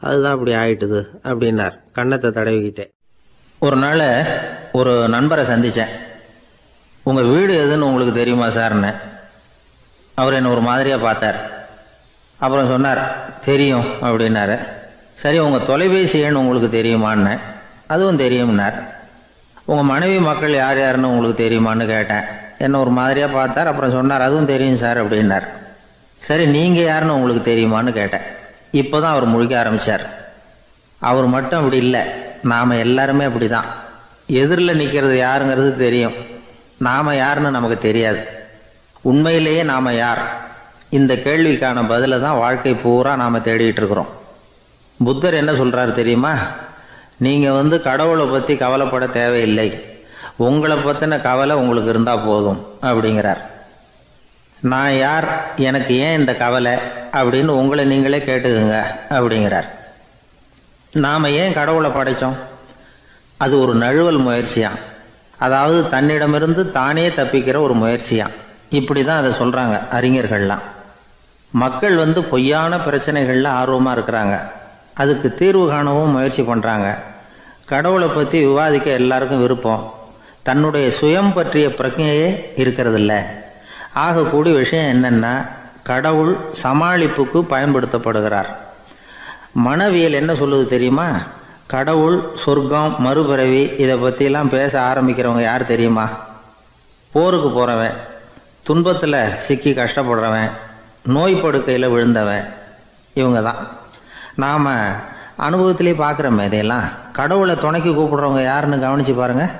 Speaker 1: அதுதான் அப்படி ஆயிட்டுது அப்படின்னார் கன்னத்தை தடவிக்கிட்டே.
Speaker 2: ஒரு நாள் ஒரு நண்பரை சந்திச்சேன். உங்க வீடு எதுன்னு உங்களுக்கு தெரியுமா சார்ன்னு. அவர் என்ன ஒரு மாதிரியா பார்த்தார். அப்புறம் சொன்னார், தெரியும் அப்படின்னாரு. சரி, உங்க தொலைபேசி எண் உங்களுக்கு தெரியுமான்னு. அதுவும் தெரியும்னார். உங்க மனைவி மக்கள் யார் யாருன்னு உங்களுக்கு தெரியுமான்னு கேட்டேன். என்ன ஒரு மாதிரியா பார்த்தார். அப்புறம் சொன்னார், அதுவும் தெரியும் சார் அப்படின்னார். சரி, நீங்க யாருன்னு உங்களுக்கு தெரியுமான்னு கேட்டேன். இப்போதான் அவர் முழிக்க ஆரம்பிச்சார். அவர் மட்டும் அப்படி இல்லை, நாம எல்லாருமே அப்படிதான். எதிரில் நிற்கிறது யாருங்கிறது தெரியும், நாம யாருன்னு நமக்கு தெரியாது. உண்மையிலேயே நாம யார்? இந்த கேள்விக்கான பதில தான் வாழ்க்கை பூரா நாம தேடிட்டு இருக்கிறோம். புத்தர் என்ன சொல்றாரு தெரியுமா? நீங்க கடவுளை பத்தி கவலைப்பட தேவையில்லை, உங்களை பத்தின கவலை உங்களுக்கு இருந்தா போதும் அப்படிங்கிறார். நான் யார், எனக்கு ஏன் இந்த கவலை அப்படின்னு உங்களை நீங்களே கேட்டுக்குங்க அப்படிங்கிறார். நாம ஏன் கடவுளை படைச்சோம்? அது ஒரு நழுவல் முயற்சியாம். அதாவது தன்னிடமிருந்து தானே தப்பிக்கிற ஒரு முயற்சியாம். இப்படிதான் அதை சொல்றாங்க அறிஞர்கள்லாம். மக்கள் பொய்யான பிரச்சனைகள்ல ஆர்வமா இருக்கிறாங்க. அதுக்கு தீர்வு காணவும் முயற்சி பண்றாங்க. கடவுளை பத்தி விவாதிக்க எல்லாருக்கும் விருப்பம். தன்னுடைய சுயம் பற்றிய பிரஜையே இருக்கிறது இல்லை. ஆகக்கூடிய விஷயம் என்னன்னா, கடவுள் சமாளிப்புக்கு பயன்படுத்தப்படுகிறார். மனவியல் என்ன சொல்லுது தெரியுமா? கடவுள், சொர்க்கம், மறுபிறவி இதை பற்றிலாம் பேச ஆரம்பிக்கிறவங்க யார் தெரியுமா? போருக்கு போகிறவன், துன்பத்தில் சிக்கி கஷ்டப்படுறவன், நோய் படுக்கையில் விழுந்தவன், இவங்க தான். நாம் அனுபவத்திலே பார்க்குறோமே இதையெல்லாம். கடவுளை துணைக்கு கூப்பிடுறவங்க யாருன்னு கவனித்து பாருங்கள்.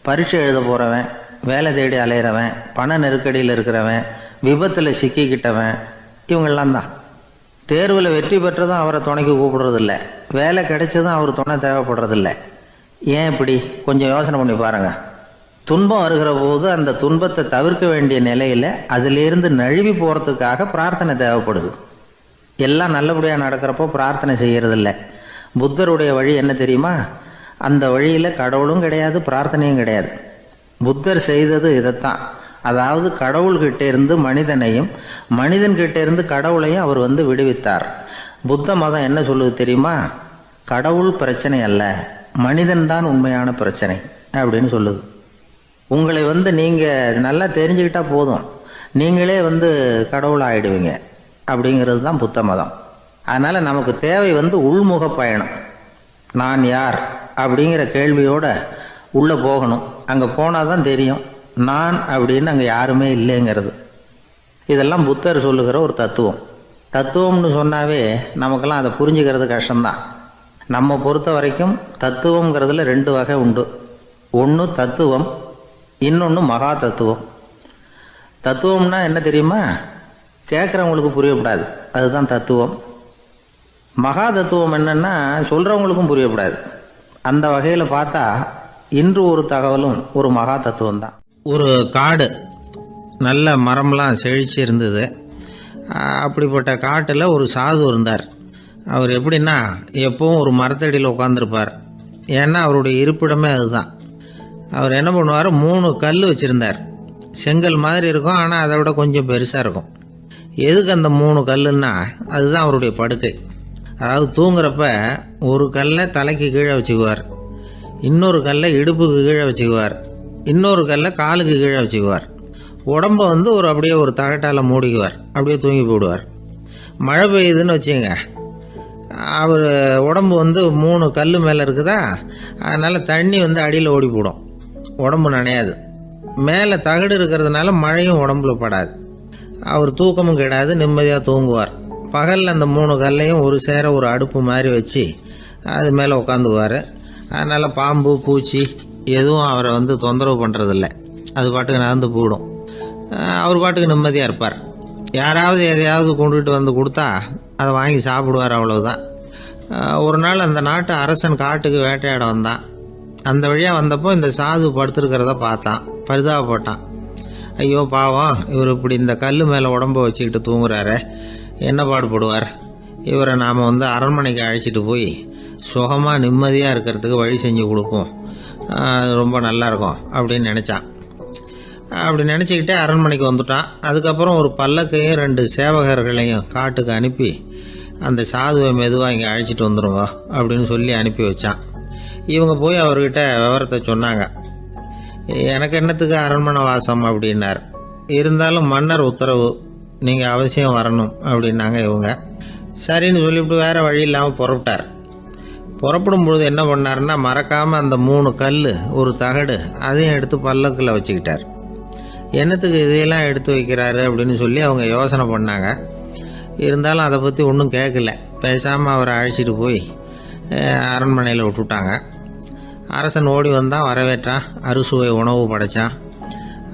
Speaker 2: பரீட்சை எழுத போகிறவன், வேலை தேடி அலையிறவன், பண நெருக்கடியில் இருக்கிறவன், விபத்தில் சிக்கிக்கிட்டவன், இவங்கெல்லாம் தான். தேர்வில் வெற்றி பெற்றதும் அவரை துணைக்கு கூப்பிடுறதில்ல, வேலை கிடைச்சதும் அவர் துணை தேவைப்படுறதில்ல. ஏன் இப்படி? கொஞ்சம் யோசனை பண்ணி பாருங்க. துன்பம் வருகிற போது அந்த துன்பத்தை தவிர்க்க வேண்டிய நிலையில அதிலிருந்து நழுவி போறதுக்காக பிரார்த்தனை தேவைப்படுது. எல்லாம் நல்லபடியாக நடக்கிறப்போ பிரார்த்தனை செய்யறதில்ல. புத்தருடைய வழி என்ன தெரியுமா? அந்த வழியில கடவுளும் கிடையாது, பிரார்த்தனையும் கிடையாது. புத்தர் செய்தது இதைத்தான். அதாவது கடவுள்கிட்ட இருந்து மனிதனையும், மனிதன் கிட்ட இருந்து கடவுளையும் அவர் விடுவித்தார். புத்த மதம் என்ன சொல்லுது தெரியுமா? கடவுள் பிரச்சனை அல்ல, மனிதன் தான் உண்மையான பிரச்சனை அப்படின்னு சொல்லுது. உங்களை நீங்க நல்லா தெரிஞ்சுக்கிட்டா போதும், நீங்களே கடவுள் ஆயிடுவீங்க அப்படிங்கிறது தான் புத்த மதம். அதனால நமக்கு தேவை உள்முக பயணம். நான் யார் அப்படிங்கிற கேள்வியோட உள்ள போகணும். அங்க போனாதான் தெரியும் நான் அப்படின்னு அங்க யாருமே இல்லைங்கிறது. இதெல்லாம் புத்தர் சொல்லுகிற ஒரு தத்துவம். தத்துவம்னு சொன்னாவே நமக்கெல்லாம் அதை புரிஞ்சுக்கிறது கஷ்டம்தான். நம்ம பொறுத்த வரைக்கும் தத்துவம்ங்கிறதுல 2 வகை உண்டு. ஒன்று தத்துவம், இன்னொன்று மகா தத்துவம். தத்துவம்னா என்ன தெரியுமா? கேட்குறவங்களுக்கு புரியப்படாது, அதுதான் தத்துவம். மகா தத்துவம் என்னன்னா சொல்றவங்களுக்கும் புரியப்படாது. அந்த வகையில் பார்த்தா இன்று ஒரு தகவலும் ஒரு மகா தத்துவம் தான்.
Speaker 1: ஒரு காடு, நல்ல மரம்லாம் செழிச்சு இருந்தது. அப்படிப்பட்ட காட்டில் ஒரு சாது இருந்தார். அவர் எப்படின்னா எப்பவும் ஒரு மரத்தடியில் உட்காந்துருப்பார். ஏன்னா அவருடைய இருப்பிடமே அதுதான். அவர் என்ன பண்ணுவார், 3 கல் வச்சுருந்தார். செங்கல் மாதிரி இருக்கும், ஆனால் அதை விட கொஞ்சம் பெருசாக இருக்கும். எதுக்கு அந்த 3 கல்லுன்னா அதுதான் அவருடைய படுக்கை. அதாவது தூங்குறப்ப ஒரு கல்லை தலைக்கு கீழே வச்சுக்குவார், இன்னொரு கல்லை இடுப்புக்கு கீழே வச்சுக்குவார், இன்னொரு கல்லை காலுக்கு கீழே வச்சுக்குவார். உடம்பை வந்து அப்படியே ஒரு தகட்டால் மூடிக்குவார், அப்படியே தூங்கி போடுவார். மழை பெய்யுதுன்னு வச்சுங்க, அவர் உடம்பு வந்து 3 கல் மேலே இருக்குதா, அதனால் தண்ணி வந்து அடியில் ஓடி போடும், உடம்பு நனையாது. மேலே தகடு இருக்கிறதுனால மழையும் உடம்புல படாது. அவர் தூக்கமும் கிடாது, நிம்மதியாக தூங்குவார். பகலில் அந்த 3 கல்லையும் ஒரு சேர ஒரு அடுப்பு மாதிரி வச்சு அது மேலே உட்காந்துக்குவார். அதனால் பாம்பு பூச்சி எதுவும் அவரை வந்து தொந்தரவு பண்ணுறதில்ல, அது பாட்டுக்கு நடந்து போயிடும். அவர் பாட்டுக்கு நிம்மதியாக இருப்பார். யாராவது எதையாவது கொண்டுகிட்டு வந்து கொடுத்தா அதை வாங்கி சாப்பிடுவார், அவ்வளவுதான். ஒரு நாள் அந்த நாட்டு அரசன் காட்டுக்கு வேட்டையாட வந்தான். அந்த வழியாக வந்தப்போ இந்த சாது படுத்துருக்கிறத பார்த்தான், பரிதாபப்பட்டான். ஐயோ பாவம், இவர் இப்படி இந்த கல் மேலே உடம்ப வச்சுக்கிட்டு தூங்குறாரு, என்ன பாடுபடுவார், இவரை நாம் வந்து அரண்மனைக்கு அழைச்சிட்டு போய் சுகமாக நிம்மதியாக இருக்கிறதுக்கு வழி செஞ்சு கொடுப்போம், அது ரொம்ப நல்லாயிருக்கும் அப்படின்னு நினச்சான். அப்படி நினச்சிக்கிட்டே அரண்மனைக்கு வந்துட்டான். அதுக்கப்புறம் ஒரு பல்லக்கையும் 2 சேவகர்களையும் காட்டுக்கு அனுப்பி அந்த சாதுவை மெதுவாக இங்கே அழைச்சிட்டு வந்துடுங்க அப்படின்னு சொல்லி அனுப்பி வச்சான். இவங்க போய் அவர்கிட்ட விவரத்தை சொன்னாங்க. எனக்கு என்னத்துக்கு அரண்மனை வாசம் அப்படின்னார். இருந்தாலும் மன்னர் உத்தரவு, நீங்கள் அவசியம் வரணும் அப்படின்னாங்க இவங்க. சரின்னு சொல்லிவிட்டு வேறு வழி இல்லாமல் புறப்பட்டார். புறப்படும் பொழுது என்ன பண்ணாருன்னா, மறக்காமல் அந்த 3 கல் ஒரு தகடு அதையும் எடுத்து பல்லக்கில் வச்சுக்கிட்டார். என்னத்துக்கு இதையெல்லாம் எடுத்து வைக்கிறாரு அப்படின்னு சொல்லி அவங்க யோசனை பண்ணாங்க. இருந்தாலும் அதை பற்றி ஒன்றும் கேட்கல. பேசாமல் அவரை அழைச்சிட்டு போய் அரண்மனையில் விட்டுட்டாங்க. அரசன் ஓடி வந்தான், வரவேற்றான், அறுசுவை உணவு படைத்தான்.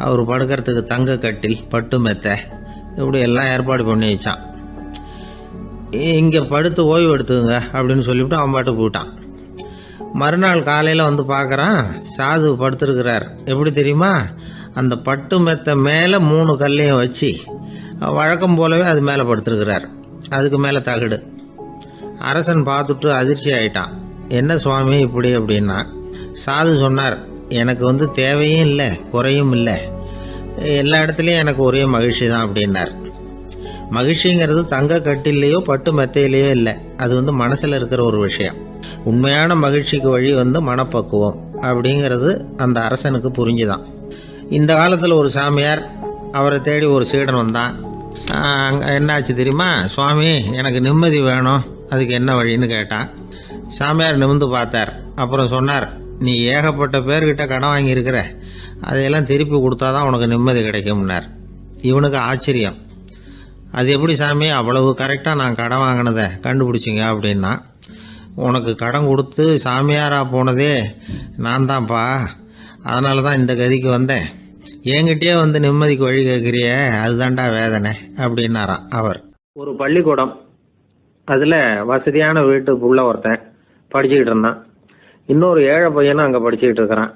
Speaker 1: அவர் படுக்கிறதுக்கு தங்க கட்டில், பட்டு மெத்தை, இப்படி எல்லாம் ஏற்பாடு பண்ணி வச்சான். இங்கே படுத்து ஓய்வு எடுத்துங்க அப்படின்னு சொல்லிவிட்டு அவன் பாட்டு போயிட்டான். மறுநாள் காலையில் வந்து பார்க்குறான், சாது படுத்துருக்கிறார். எப்படி தெரியுமா, அந்த பட்டு மெத்தை மேலே 3 கல்லையும் வச்சு வழக்கம் போலவே அது மேலே படுத்துருக்கிறார், அதுக்கு மேலே தகடு. அரசன் பார்த்துட்டு அதிர்ச்சி ஆயிட்டான். என்ன சுவாமி இப்படி அப்படின்னா, சாது சொன்னார், எனக்கு வந்து தேவையும் இல்லை குறையும் இல்லை, எல்லா இடத்துலையும் எனக்கு ஒரே மகிழ்ச்சி தான் அப்படின்னார். மகிழ்ச்சிங்கிறது தங்க கட்டிலேயோ பட்டு மெத்தையிலேயோ இல்லை, அது வந்து மனசில் இருக்கிற ஒரு விஷயம். உண்மையான மகிழ்ச்சிக்கு வழி வந்து மனப்பக்குவம் அப்படிங்கிறது அந்த அரசனுக்கு புரிஞ்சுதான். இந்த காலத்தில் ஒரு சாமியார், அவரை தேடி ஒரு சீடன் வந்தான். என்னாச்சு தெரியுமா, சுவாமி எனக்கு நிம்மதி வேணும், அதுக்கு என்ன வழின்னு கேட்டான். சாமியார் நிமிர்ந்து பார்த்தார். அப்புறம் சொன்னார், நீ ஏகப்பட்ட பேர்கிட்ட கடன் வாங்கியிருக்கிற, அதையெல்லாம் திருப்பி கொடுத்தாதான் உனக்கு நிம்மதி கிடைக்கும்னார். இவனுக்கு ஆச்சரியம். அது எப்படி சாமி, அவ்வளவு கரெக்டாக நான் கடன் வாங்கினதை கண்டுபிடிச்சிங்க அப்படின்னா, உனக்கு கடன் கொடுத்து சாமியாராக போனதே நான் தான்ப்பா, அதனால தான் இந்த கதிக்கு வந்தேன். என்கிட்டயே வந்து நிம்மதிக்கு வழி கேட்குறிய, அதுதான்டா வேதனை அப்படின்னாராம் அவர். ஒரு பள்ளிக்கூடம், அதில் வசதியான வீட்டுக்குள்ள ஒருத்தன் படிச்சுக்கிட்டு இருந்தான். இன்னொரு ஏழை பையனும் அங்கே படிச்சுக்கிட்டு இருக்கிறான்.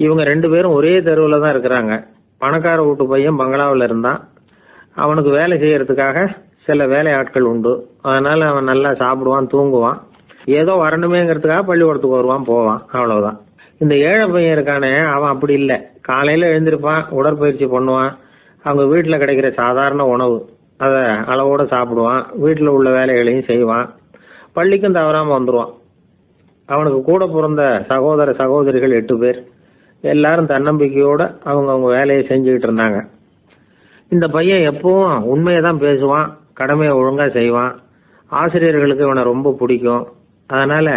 Speaker 1: இவங்க 2 பேரும் ஒரே தெருவில் தான் இருக்கிறாங்க. பணக்கார வீட்டு பையன் பங்களாவில் இருந்தான். அவனுக்கு வேலை செய்யறதுக்காக சில வேலை ஆட்கள் உண்டு. அதனால அவன் நல்லா சாப்பிடுவான், தூங்குவான், ஏதோ வரணுமேங்கிறதுக்காக பள்ளிக்கூடத்துக்கு வருவான், போவான், அவ்வளவுதான். இந்த ஏழை பையன் இருக்கானே, அவன் அப்படி இல்லை. காலையில் எழுந்திருப்பான், உடற்பயிற்சி பண்ணுவான், அவங்க வீட்டில் கிடைக்கிற சாதாரண உணவு அதை அளவோடு சாப்பிடுவான், வீட்டில் உள்ள வேலைகளையும் செய்வான், பள்ளிக்கும் தவறாமல் வந்துடுவான். அவனுக்கு கூட பிறந்த சகோதர சகோதரிகள் 8 பேர். எல்லாரும் தன்னம்பிக்கையோடு அவங்க வேலையை செஞ்சுக்கிட்டு இருந்தாங்க. இந்த பையன் எப்பவும் உண்மையை தான் பேசுவான், கடமையை ஒழுங்காக செய்வான். ஆசிரியர்களுக்கு இவனை ரொம்ப பிடிக்கும். அதனால்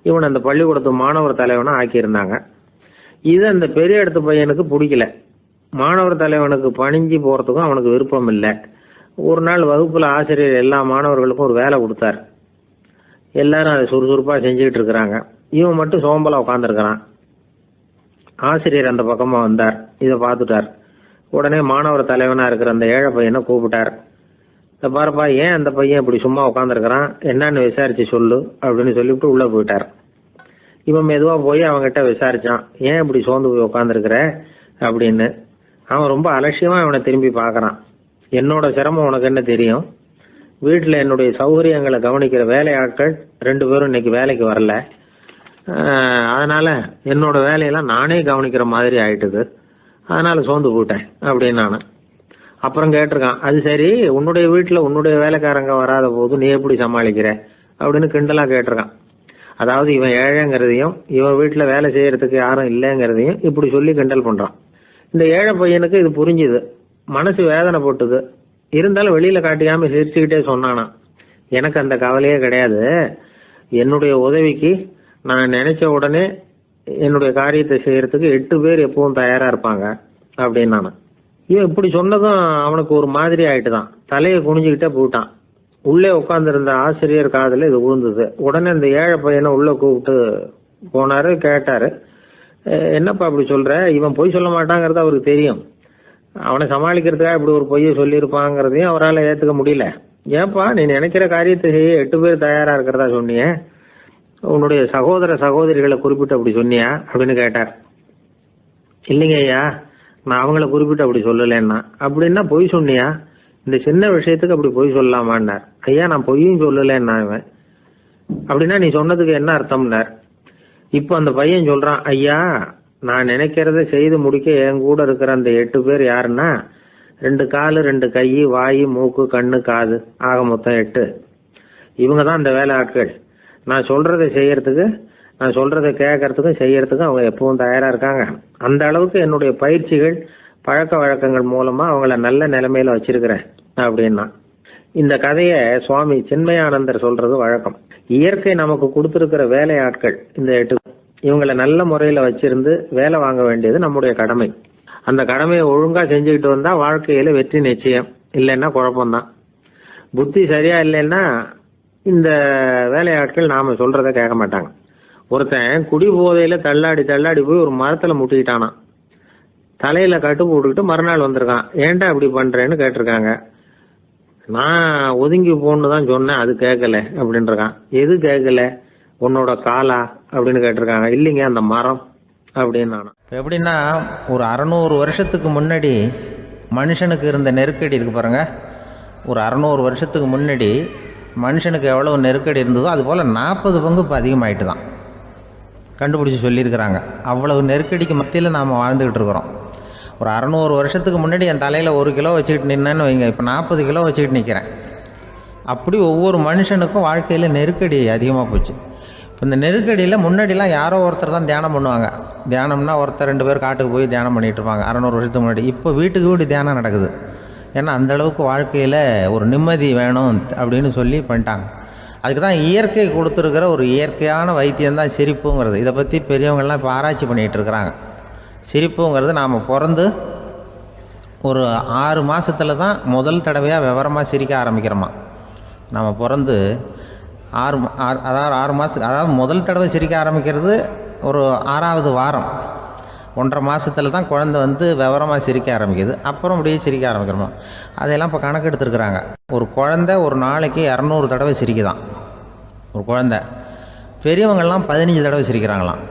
Speaker 1: இவனை அந்த பள்ளிக்கூடத்து மாணவர் தலைவனாக ஆக்கியிருந்தாங்க. இது அந்த பெரிய இடத்து பையனுக்கு பிடிக்கல. மாணவர் தலைவனுக்கு பணிஞ்சு போகிறதுக்கும் அவனுக்கு விருப்பம் இல்லை. ஒரு நாள் வகுப்பில் ஆசிரியர் எல்லா மாணவர்களுக்கும் ஒரு வேலை கொடுத்தார். எல்லாரும் அதை சுறுசுறுப்பாக செஞ்சுக்கிட்டு இருக்கிறாங்க. இவன் மட்டும் சோம்பலாக உட்காந்துருக்கிறான். ஆசிரியர் அந்த பக்கமாக வந்தார், இதை பார்த்துட்டார். உடனே மாணவர் தலைவனாக இருக்கிற அந்த ஏழை பையனை கூப்பிட்டார். இந்த பாருப்பா, ஏன் அந்த பையன் இப்படி சும்மா உட்காந்துருக்கிறான், என்னன்னு விசாரிச்சு சொல்லு அப்படின்னு சொல்லிவிட்டு உள்ளே போயிட்டார். இவன் மெதுவாக போய் அவங்ககிட்ட விசாரிச்சான், ஏன் இப்படி சோர்ந்து போய் உட்காந்துருக்கிற அப்படின்னு. அவன் ரொம்ப அலட்சியமாக அவனை திரும்பி பார்க்குறான். என்னோட சிரமம் உனக்கு என்ன தெரியும், வீட்டில் என்னுடைய சௌகரியங்களை கவனிக்கிற வேலையாட்கள் 2 பேரும் இன்னைக்கு வேலைக்கு வரல, அதனால் என்னோட வேலையெல்லாம் நானே கவனிக்கிற மாதிரி ஆயிட்டுது, அதனால் சோர்ந்து போயிட்டேன் அப்படின்னு நான். அப்புறம் கேட்டிருக்கான், அது சரி உன்னுடைய வீட்டில் உன்னுடைய வேலைக்காரங்க வராத போது நீ எப்படி சமாளிக்கிற அப்படின்னு கிண்டலாக கேட்டிருக்கான். அதாவது இவன் ஏழைங்கிறதையும் இவன் வீட்டில் வேலை செய்யறதுக்கு யாரும் இல்லைங்கிறதையும் இப்படி சொல்லி கிண்டல் பண்ணுறான். இந்த ஏழை பையனுக்கு இது புரிஞ்சுது, மனசு வேதனை போட்டுது. இருந்தாலும் வெளியில் காட்டிக்காமல் சிரிச்சுக்கிட்டே சொன்னானா, எனக்கு அந்த கவலையே கிடையாது, என்னுடைய உதவிக்கு நான் நினைச்ச உடனே என்னுடைய காரியத்தை செய்யறதுக்கு 8 பேர் எப்பவும் தயாராக இருப்பாங்க அப்படின்னு நான். இவன் இப்படி சொன்னதும் அவனுக்கு ஒரு மாதிரி ஆயிட்டு தான், தலையை குனிஞ்சுக்கிட்டே போயிட்டான். உள்ளே உட்காந்துருந்த ஆசிரியர் காதில் இது விழுந்தது. உடனே இந்த ஏழை பையனை உள்ளே கூப்பிட்டு போனாரு, கேட்டாரு, என்னப்பா இப்படி சொல்ற, இவன் பொய் சொல்ல மாட்டாங்கிறது அவருக்கு தெரியும், அவனை சமாளிக்கிறதுக்காக இப்படி ஒரு பொய்யை சொல்லியிருப்பாங்கிறதையும் அவரால் ஏற்றுக்க முடியல. ஏன்பா நீ நினைக்கிற காரியத்தை செய்ய 8 பேர் தயாராக இருக்கிறதா சொன்னிய, உன்னுடைய சகோதர சகோதரிகளை குறிப்பிட்டு அப்படி சொன்னியா அப்படின்னு கேட்டார். இல்லைங்க ஐயா, நான் அவங்கள குறிப்பிட்டு அப்படி சொல்லலைன்னா. அப்படின்னா பொய் சொன்னியா, இந்த சின்ன விஷயத்துக்கு அப்படி பொய் சொல்லலாமான்னார். ஐயா நான் பொய்யும் சொல்லலைன்னா. இவன் அப்படின்னா நீ சொன்னதுக்கு என்ன அர்த்தம்னார். இப்போ அந்த பையன் சொல்றான், ஐயா நான் நினைக்கிறத செய்து முடிக்க என் கூட இருக்கிற அந்த 8 பேர் யாருன்னா 2 காலு 2 கை வாய் மூக்கு கண்ணு காது ஆக மொத்தம் 8. இவங்க தான் அந்த வேலை ஆட்கள். நான் சொல்றதை செய்யறதுக்கு, நான் சொல்றதை கேட்கறதுக்கும் செய்யறதுக்கும் அவங்க எப்பவும் தயாரா இருக்காங்க. அந்த அளவுக்கு என்னுடைய பயிற்சிகள் பழக்க வழக்கங்கள் மூலமா அவங்கள நல்ல நிலைமையில வச்சிருக்கிறேன் அப்படின்னா. இந்த கதையை சுவாமி சின்மயானந்தர் சொல்றது வழக்கம். இயற்கை நமக்கு கொடுத்திருக்கிற வேலையாட்கள் இந்த 8, இவங்களை நல்ல முறையில வச்சிருந்து வேலை வாங்க வேண்டியது நம்முடைய கடமை. அந்த கடமையை ஒழுங்கா செஞ்சுக்கிட்டு வந்தா வாழ்க்கையில வெற்றி நிச்சயம், இல்லைன்னா குழப்பம்தான். புத்தி சரியா இல்லைன்னா இந்த வேலையாட்கள் நாம சொல்றதை கேட்க மாட்டாங்க. ஒருத்தன் குடி போதையில தள்ளாடி தள்ளாடி போய் ஒரு மரத்துல முட்டிக்கிட்டானான். தலையில கட்டு போட்டுக்கிட்டு மறுநாள் வந்திருக்கான். ஏன்டா இப்படி பண்றேன்னு கேட்டிருக்காங்க. நான் ஒதுங்கி போன்னு தான் சொன்னேன், அது கேட்கல அப்படின்னு இருக்கான். எது கேட்கல, உன்னோட காலா அப்படின்னு கேட்டிருக்காங்க. இல்லைங்க அந்த மரம் அப்படின்னு நானும்.
Speaker 2: எப்படின்னா ஒரு 600 வருஷத்துக்கு முன்னாடி மனுஷனுக்கு இருந்த நெருக்கடி இருக்கு பாருங்க. ஒரு 600 வருஷத்துக்கு முன்னாடி மனுஷனுக்கு எவ்வளவு நெருக்கடி இருந்ததோ அது போல் 40 பங்கு இப்போ அதிகமாயிட்டு தான் கண்டுபிடிச்சி சொல்லியிருக்கிறாங்க. அவ்வளவு நெருக்கடிக்கு மத்தியில் நாம் வாழ்ந்துக்கிட்டு இருக்கிறோம். ஒரு 600 வருஷத்துக்கு முன்னாடி என் தலையில் 1 கிலோ வச்சுக்கிட்டு நின்னேன்னு வைங்க, இப்போ 40 கிலோ வச்சுக்கிட்டு நிற்கிறேன். அப்படி ஒவ்வொரு மனுஷனுக்கும் வாழ்க்கையில் நெருக்கடி அதிகமாக போச்சு. இப்போ இந்த நெருக்கடியில் முன்னாடிலாம் யாரோ ஒருத்தர் தான் தியானம் பண்ணுவாங்க. தியானம்னா ஒருத்தர் 2 பேர் காட்டுக்கு போய் தியானம் பண்ணிகிட்டு இருப்பாங்க 600 வருஷத்துக்கு முன்னாடி. இப்போ வீட்டுக்கு வீடு தியானம் நடக்குது. ஏன்னா அந்தளவுக்கு வாழ்க்கையில் ஒரு நிம்மதி வேணும் அப்படின்னு சொல்லி பண்ணிட்டாங்க. அதுக்கு தான் இயற்கை கொடுத்துருக்கிற ஒரு இயற்கையான வைத்தியம்தான் சிரிப்புங்கிறது. இதை பற்றி பெரியவங்கள்லாம் இப்போ ஆராய்ச்சி பண்ணிகிட்டு இருக்கிறாங்க. சிரிப்புங்கிறது நாம் பிறந்து ஒரு 6 மாதத்தில் தான் முதல் தடவையாக விவரமாக சிரிக்க ஆரம்பிக்கிறோமா. நாம் பிறந்து 6 மாதத்துக்கு, அதாவது முதல் தடவை சிரிக்க ஆரம்பிக்கிறது ஒரு 6ஆவது வாரம், 1.5 மாதத்தில் தான் குழந்தை வந்து விவரமாக சிரிக்க ஆரம்பிக்குது. அப்புறம் அப்படியே சிரிக்க ஆரம்பிக்கிறோமா. அதையெல்லாம் இப்போ கணக்கு எடுத்துருக்குறாங்க. ஒரு குழந்தை ஒரு நாளைக்கு 200 தடவை சிரிக்குதான் ஒரு குழந்தை. பெரியவங்கள்லாம் 15 தடவை சிரிக்கிறாங்களாம்.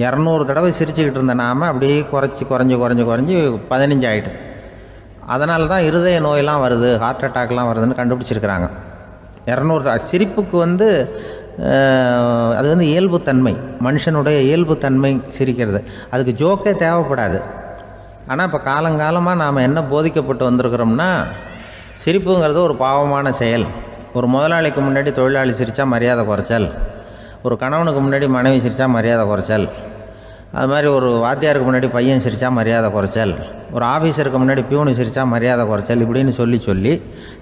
Speaker 2: 200 தடவை சிரிச்சுக்கிட்டு இருந்த நாம் அப்படியே குறைஞ்சி 15 ஆகிட்டு. அதனால தான் இருதய நோயெல்லாம் வருது, ஹார்ட் அட்டாக்லாம் வருதுன்னு கண்டுபிடிச்சிருக்கிறாங்க. 200 சிரிப்புக்கு வந்து அது வந்து இயல்புத்தன்மை, மனுஷனுடைய இயல்புத்தன்மை சிரிக்கிறது. அதுக்கு ஜோக்கே தேவைப்படாது. ஆனால் இப்போ காலங்காலமாக நாம் என்ன போதிக்கப்பட்டு வந்திருக்கிறோம்னா, சிரிப்புங்கிறது ஒரு பாவமான செயல். ஒரு முதலாளிக்கு முன்னாடி தொழிலாளி சிரித்தா மரியாதை குறைச்சல், ஒரு கணவனுக்கு முன்னாடி மனைவி சிரித்தா மரியாதை குறைச்சல், அது மாதிரி ஒரு வாத்தியாருக்கு முன்னாடி பையன் சிரித்தா மரியாதை குறைச்சல், ஒரு ஆஃபீஸருக்கு முன்னாடி பியூனு சிரித்தா மரியாதை குறைச்சல், இப்படின்னு சொல்லி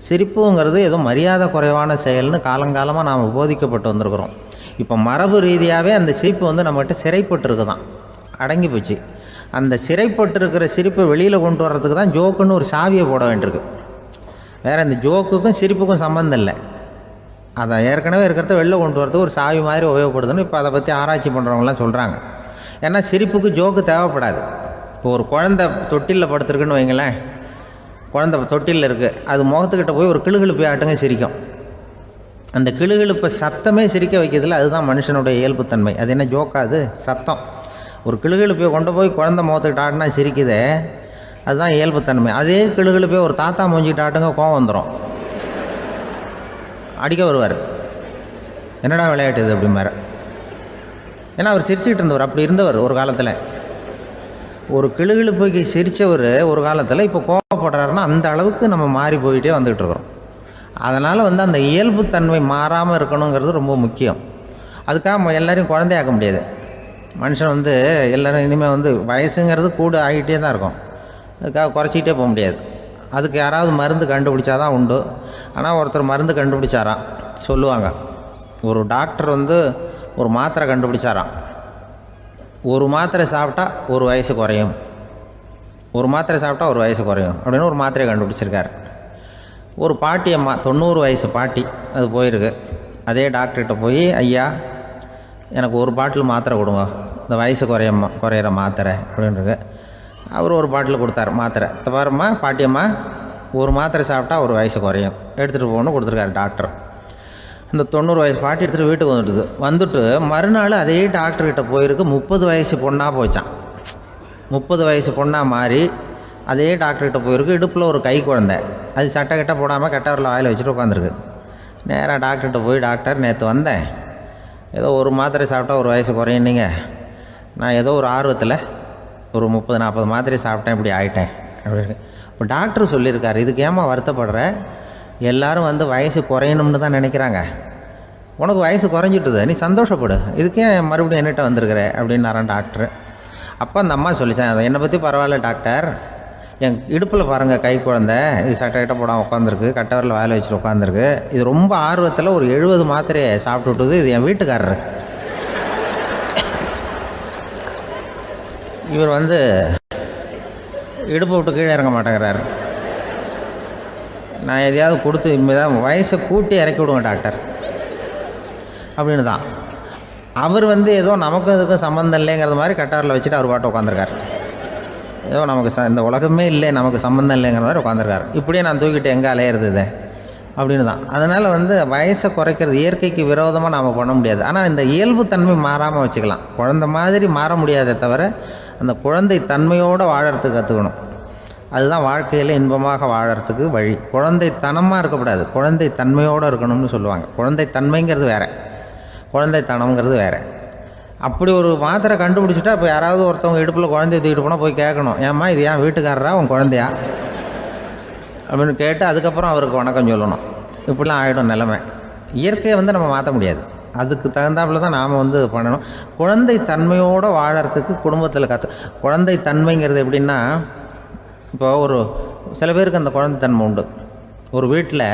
Speaker 2: சிரிப்புங்கிறது ஏதோ மரியாதை குறைவான செயல்னு காலங்காலமாக நாம் போதிக்கப்பட்டு வந்திருக்கிறோம். இப்போ மரபு ரீதியாகவே அந்த சிரிப்பு வந்து நம்மகிட்ட சிறைப்பட்டுருக்கு தான், அடங்கி போச்சு. அந்த சிறைப்பட்டிருக்கிற சிரிப்பை வெளியில் கொண்டு வர்றதுக்கு தான் ஜோக்குன்னு ஒரு சாவியை போட வேண்டியிருக்கு. வேறு இந்த ஜோக்குக்கும் சிரிப்புக்கும் சம்மந்தம் இல்லை. அதை ஏற்கனவே இருக்கிறத வெளில கொண்டு வரதுக்கு ஒரு சாவி மாதிரி உபயோகப்படுதுன்னு இப்போ அதை பற்றி ஆராய்ச்சி பண்ணுறவங்களாம் சொல்கிறாங்க. ஏன்னா சிரிப்புக்கு ஜோக்கு தேவைப்படாது. இப்போ ஒரு குழந்தை தொட்டிலில் படுத்துருக்குன்னு வைங்களேன், குழந்தை தொட்டிலில் இருக்குது, அது முகத்துக்கிட்ட போய் ஒரு கிளுகிழுப்பை ஆட்டுங்க சிரிக்கும். அந்த கிளுகிழுப்பை சத்தமே சிரிக்க வைக்கிறதுல அதுதான் மனுஷனுடைய இயல்புத்தன்மை. அது என்ன ஜோக்காது? சத்தம். ஒரு கிளுகிழுப்பையை கொண்டு போய் குழந்தை முகத்துக்கிட்ட ஆட்டினா சிரிக்குதே, அதுதான் இயல்புத்தன்மை. அதே கிளுகிழுப்பையை ஒரு தாத்தா மூஞ்சிக்கிட்ட ஆட்டுங்க, கோவம் வந்துடும், அடிக்க வருவார். என்னடா விளையாட்டு இது அப்படிம்பார். ஏன்னா அவர் சிரிச்சுக்கிட்டு இருந்தவர், அப்படி இருந்தவர் ஒரு காலத்தில். ஒரு கிளுகிழுப்பைக்கு சிரித்தவர் ஒரு காலத்தில் இப்போ கோவப்படுறாருன்னா அந்த அளவுக்கு நம்ம மாறி போயிட்டே வந்துக்கிட்டு இருக்கிறோம். அதனால் அந்த இயல்புத்தன்மை மாறாமல் இருக்கணுங்கிறது ரொம்ப முக்கியம். அதுக்காக எல்லோரையும் குழந்தையாக்க முடியாது. மனுஷன் எல்லோரும் இனிமேல் வயசுங்கிறது கூட ஆகிட்டே தான் இருக்கும். அதுக்காக குறைச்சிக்கிட்டே போக முடியாது. அதுக்கு யாராவது மருந்து கண்டுபிடிச்சாதான் உண்டு. ஆனால் ஒருத்தர் மருந்து கண்டுபிடிச்சாராம், சொல்லுவாங்க. ஒரு டாக்டர் ஒரு மாத்திரை கண்டுபிடிச்சாராம். ஒரு மாத்திரை சாப்பிட்டா ஒரு வயசு குறையும், ஒரு மாத்திரை சாப்பிட்டா ஒரு வயசு குறையும் அப்படின்னு ஒரு மாத்திரையை கண்டுபிடிச்சிருக்காரு. ஒரு பாட்டி அம்மா, 90 வயசு பாட்டி, அது போயிருக்கு. அதே டாக்டர்கிட்ட போய், ஐயா எனக்கு ஒரு பாட்டில் மாத்திரை கொடுங்க, இந்த வயசு குறையிற மாத்திரை அப்படின்றது. அவர் ஒரு பாட்டில் கொடுத்தார் மாத்திரை. பாரும்மா பாட்டியம்மா, ஒரு மாத்திரை சாப்பிட்டா ஒரு வயசு குறையும், எடுத்துகிட்டு போகணும்னு கொடுத்துருக்காரு டாக்டர். இந்த 90 வயசு பாட்டி எடுத்துகிட்டு வீட்டுக்கு வந்துட்டு மறுநாள் அதே டாக்டர்கிட்ட போயிருக்கு. 30 வயசு பொண்ணாக போச்சான். 30 வயசு பொண்ணாக மாறி அதே டாக்டர்கிட்ட போயிருக்கு. இடுப்பில் ஒரு கை குழந்தை, அது சட்டை கிட்ட போடாமல் கட்டவரில் வாயில் வச்சுட்டு உட்காந்துருக்கு. நேராக டாக்டர்கிட்ட போய், டாக்டர் நேற்று வந்தேன், ஏதோ ஒரு மாத்திரை சாப்பிட்டா ஒரு வயசு குறையுன்னீங்க, நான் ஏதோ ஒரு ஆர்வத்தில் ஒரு 30-40 மாத்திரை சாப்பிட்டேன், இப்படி ஆகிட்டேன் அப்படின்னு. இப்போ டாக்டர் சொல்லியிருக்காரு, இதுக்கு ஏமா வருத்தப்படுற, எல்லோரும் வயசு குறையணும்னு தான் நினைக்கிறாங்க, உனக்கு வயசு குறைஞ்சிட்டுது, நீ சந்தோஷப்படு, இதுக்கே மறுபடியும் என்னிட்ட வந்திருக்கிற அப்படின்னாரான் டாக்டர். அப்போ அந்த அம்மா சொல்லித்தேன், அதை என்னை பற்றி பரவாயில்ல டாக்டர், என் இடுப்பில் பாருங்கள் கை குழந்தை, இது சட்டை கிட்ட போடாமல் உட்காந்துருக்கு, கட்டவரில் வேலை வச்சுட்டு உட்காந்துருக்கு, இது ரொம்ப ஆர்வத்தில் ஒரு 70 மாத்திரையை சாப்பிட்டு விட்டுது, இது என் வீட்டுக்காரரு. இவர் இடுப்பை விட்டு கீழே இறங்க மாட்டேங்கிறார். நான் எதையாவது கொடுத்து இனிமேதான் வயசை கூட்டி இறக்கி விடுவேன் டாக்டர் அப்படின்னு தான். அவர் ஏதோ நமக்கும் இதுக்கும் சம்மந்தம் இல்லைங்கிறது மாதிரி கட்டாரில் வச்சுட்டு அவர் பாட்டு உட்காந்துருக்கார். ஏதோ நமக்கு இந்த உலகமே இல்லை, நமக்கு சம்மந்தம் இல்லைங்கிற மாதிரி உட்காந்துருக்கார். இப்படியே நான் தூக்கிட்டு எங்கே அலையிறது இது அப்படின்னு தான். அதனால் வயசை குறைக்கிறது இயற்கைக்கு விரோதமாக நாம் பண்ண முடியாது. ஆனால் இந்த இயல்புத்தன்மை மாறாமல் வச்சுக்கலாம். குழந்தை மாதிரி மாற முடியாதே தவிர அந்த குழந்தை தன்மையோடு வாழறதுக்கு கற்றுக்கணும். அதுதான் வாழ்க்கையில் இன்பமாக வாழறதுக்கு வழி. குழந்தைத்தனமாக இருக்கக்கூடாது, குழந்தை தன்மையோடு இருக்கணும்னு சொல்லுவாங்க. குழந்தை தன்மைங்கிறது வேறு, குழந்தைத்தனம்ங்கிறது வேறு. அப்படி ஒரு மாத்திரை கண்டுபிடிச்சிட்டா இப்போ யாராவது ஒருத்தவங்க இடுப்பில் குழந்தைய தூக்கிட்டு போனால் போய் கேட்கணும், ஏம்மா இது ஏன் வீட்டுக்காரரா உன் குழந்தையா அப்படின்னு கேட்டு அதுக்கப்புறம் அவருக்கு வணக்கம் சொல்லணும். இப்படிலாம் ஆகிடும் நிலைமை. இயற்கையை நம்ம மாற்ற முடியாது, அதுக்கு தகுந்தாப்புல தான் நாம் பண்ணணும். குழந்தை தன்மையோடு வாழறதுக்கு குடும்பத்தில் குழந்தை தன்மைங்கிறது எப்படின்னா, இப்போ ஒரு சில பேருக்கு அந்த குழந்தைத்தன்மை உண்டு. ஒரு வீட்டில்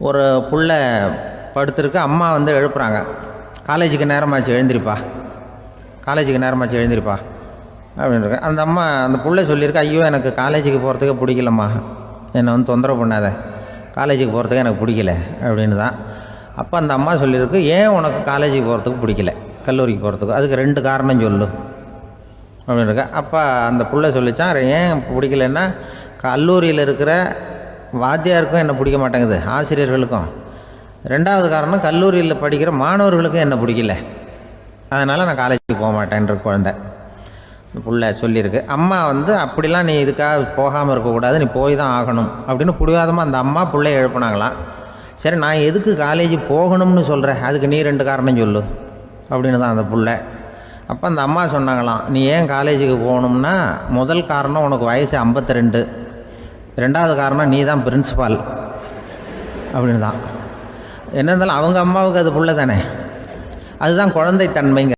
Speaker 2: ஒரு புள்ள படுத்துருக்கு, அம்மா எழுப்புறாங்க, காலேஜுக்கு நேரமாச்சு எழுந்திரிப்பா, காலேஜுக்கு நேரமாச்சு எழுந்திரிப்பா அப்படின்ட்டு. அந்த அம்மா அந்த புள்ள சொல்லியிருக்கு, ஐயோ எனக்கு காலேஜுக்கு போகிறதுக்கே பிடிக்கலம்மா, என்னை தொந்தரவு பண்ணாத, காலேஜுக்கு போகிறதுக்கு எனக்கு பிடிக்கல அப்படின்னு தான். அப்போ அந்த அம்மா சொல்லியிருக்கு, ஏன் உனக்கு காலேஜுக்கு போகிறதுக்கு பிடிக்கல, கல்லூரிக்கு போகிறதுக்கு, அதுக்கு 2 காரணம் சொல்லு அப்படின்னு இருக்கா. அப்போ அந்த புள்ள சொல்லிச்சான், ஏன் பிடிக்கலன்னா, கல்லூரியில் இருக்கிற வாத்தியாருக்கும் என்னை பிடிக்க மாட்டேங்குது, ஆசிரியர்களுக்கும். 2வது காரணம், கல்லூரியில் படிக்கிற மாணவர்களுக்கும் என்னை பிடிக்கல, அதனால் நான் காலேஜுக்கு போக மாட்டேன்ற குழந்தை புள்ள சொல்லியிருக்கு. அம்மா அப்படிலாம் நீ இதுக்காக போகாமல் இருக்கக்கூடாது, நீ போய் தான் ஆகணும் அப்படின்னு பிடிவாதமாக அந்த அம்மா பிள்ளைய எழுப்புனாங்களாம். சரி நான் எதுக்கு காலேஜ் போகணும்னு சொல்கிறேன், அதுக்கு நீ 2 காரணம் சொல்லு அப்படின்னு தான் அந்த புள்ள. அப்போ அந்த அம்மா சொன்னாங்களாம், நீ ஏன் காலேஜுக்கு போகணும்னா, முதல் காரணம் உனக்கு வயசு 52, 2வது காரணம் நீ தான் பிரின்சிபால் அப்படின்னு தான். என்ன இருந்தாலும் அவங்க அம்மாவுக்கு அது புள்ள தானே, அதுதான் குழந்தைத்தன்மைங்க.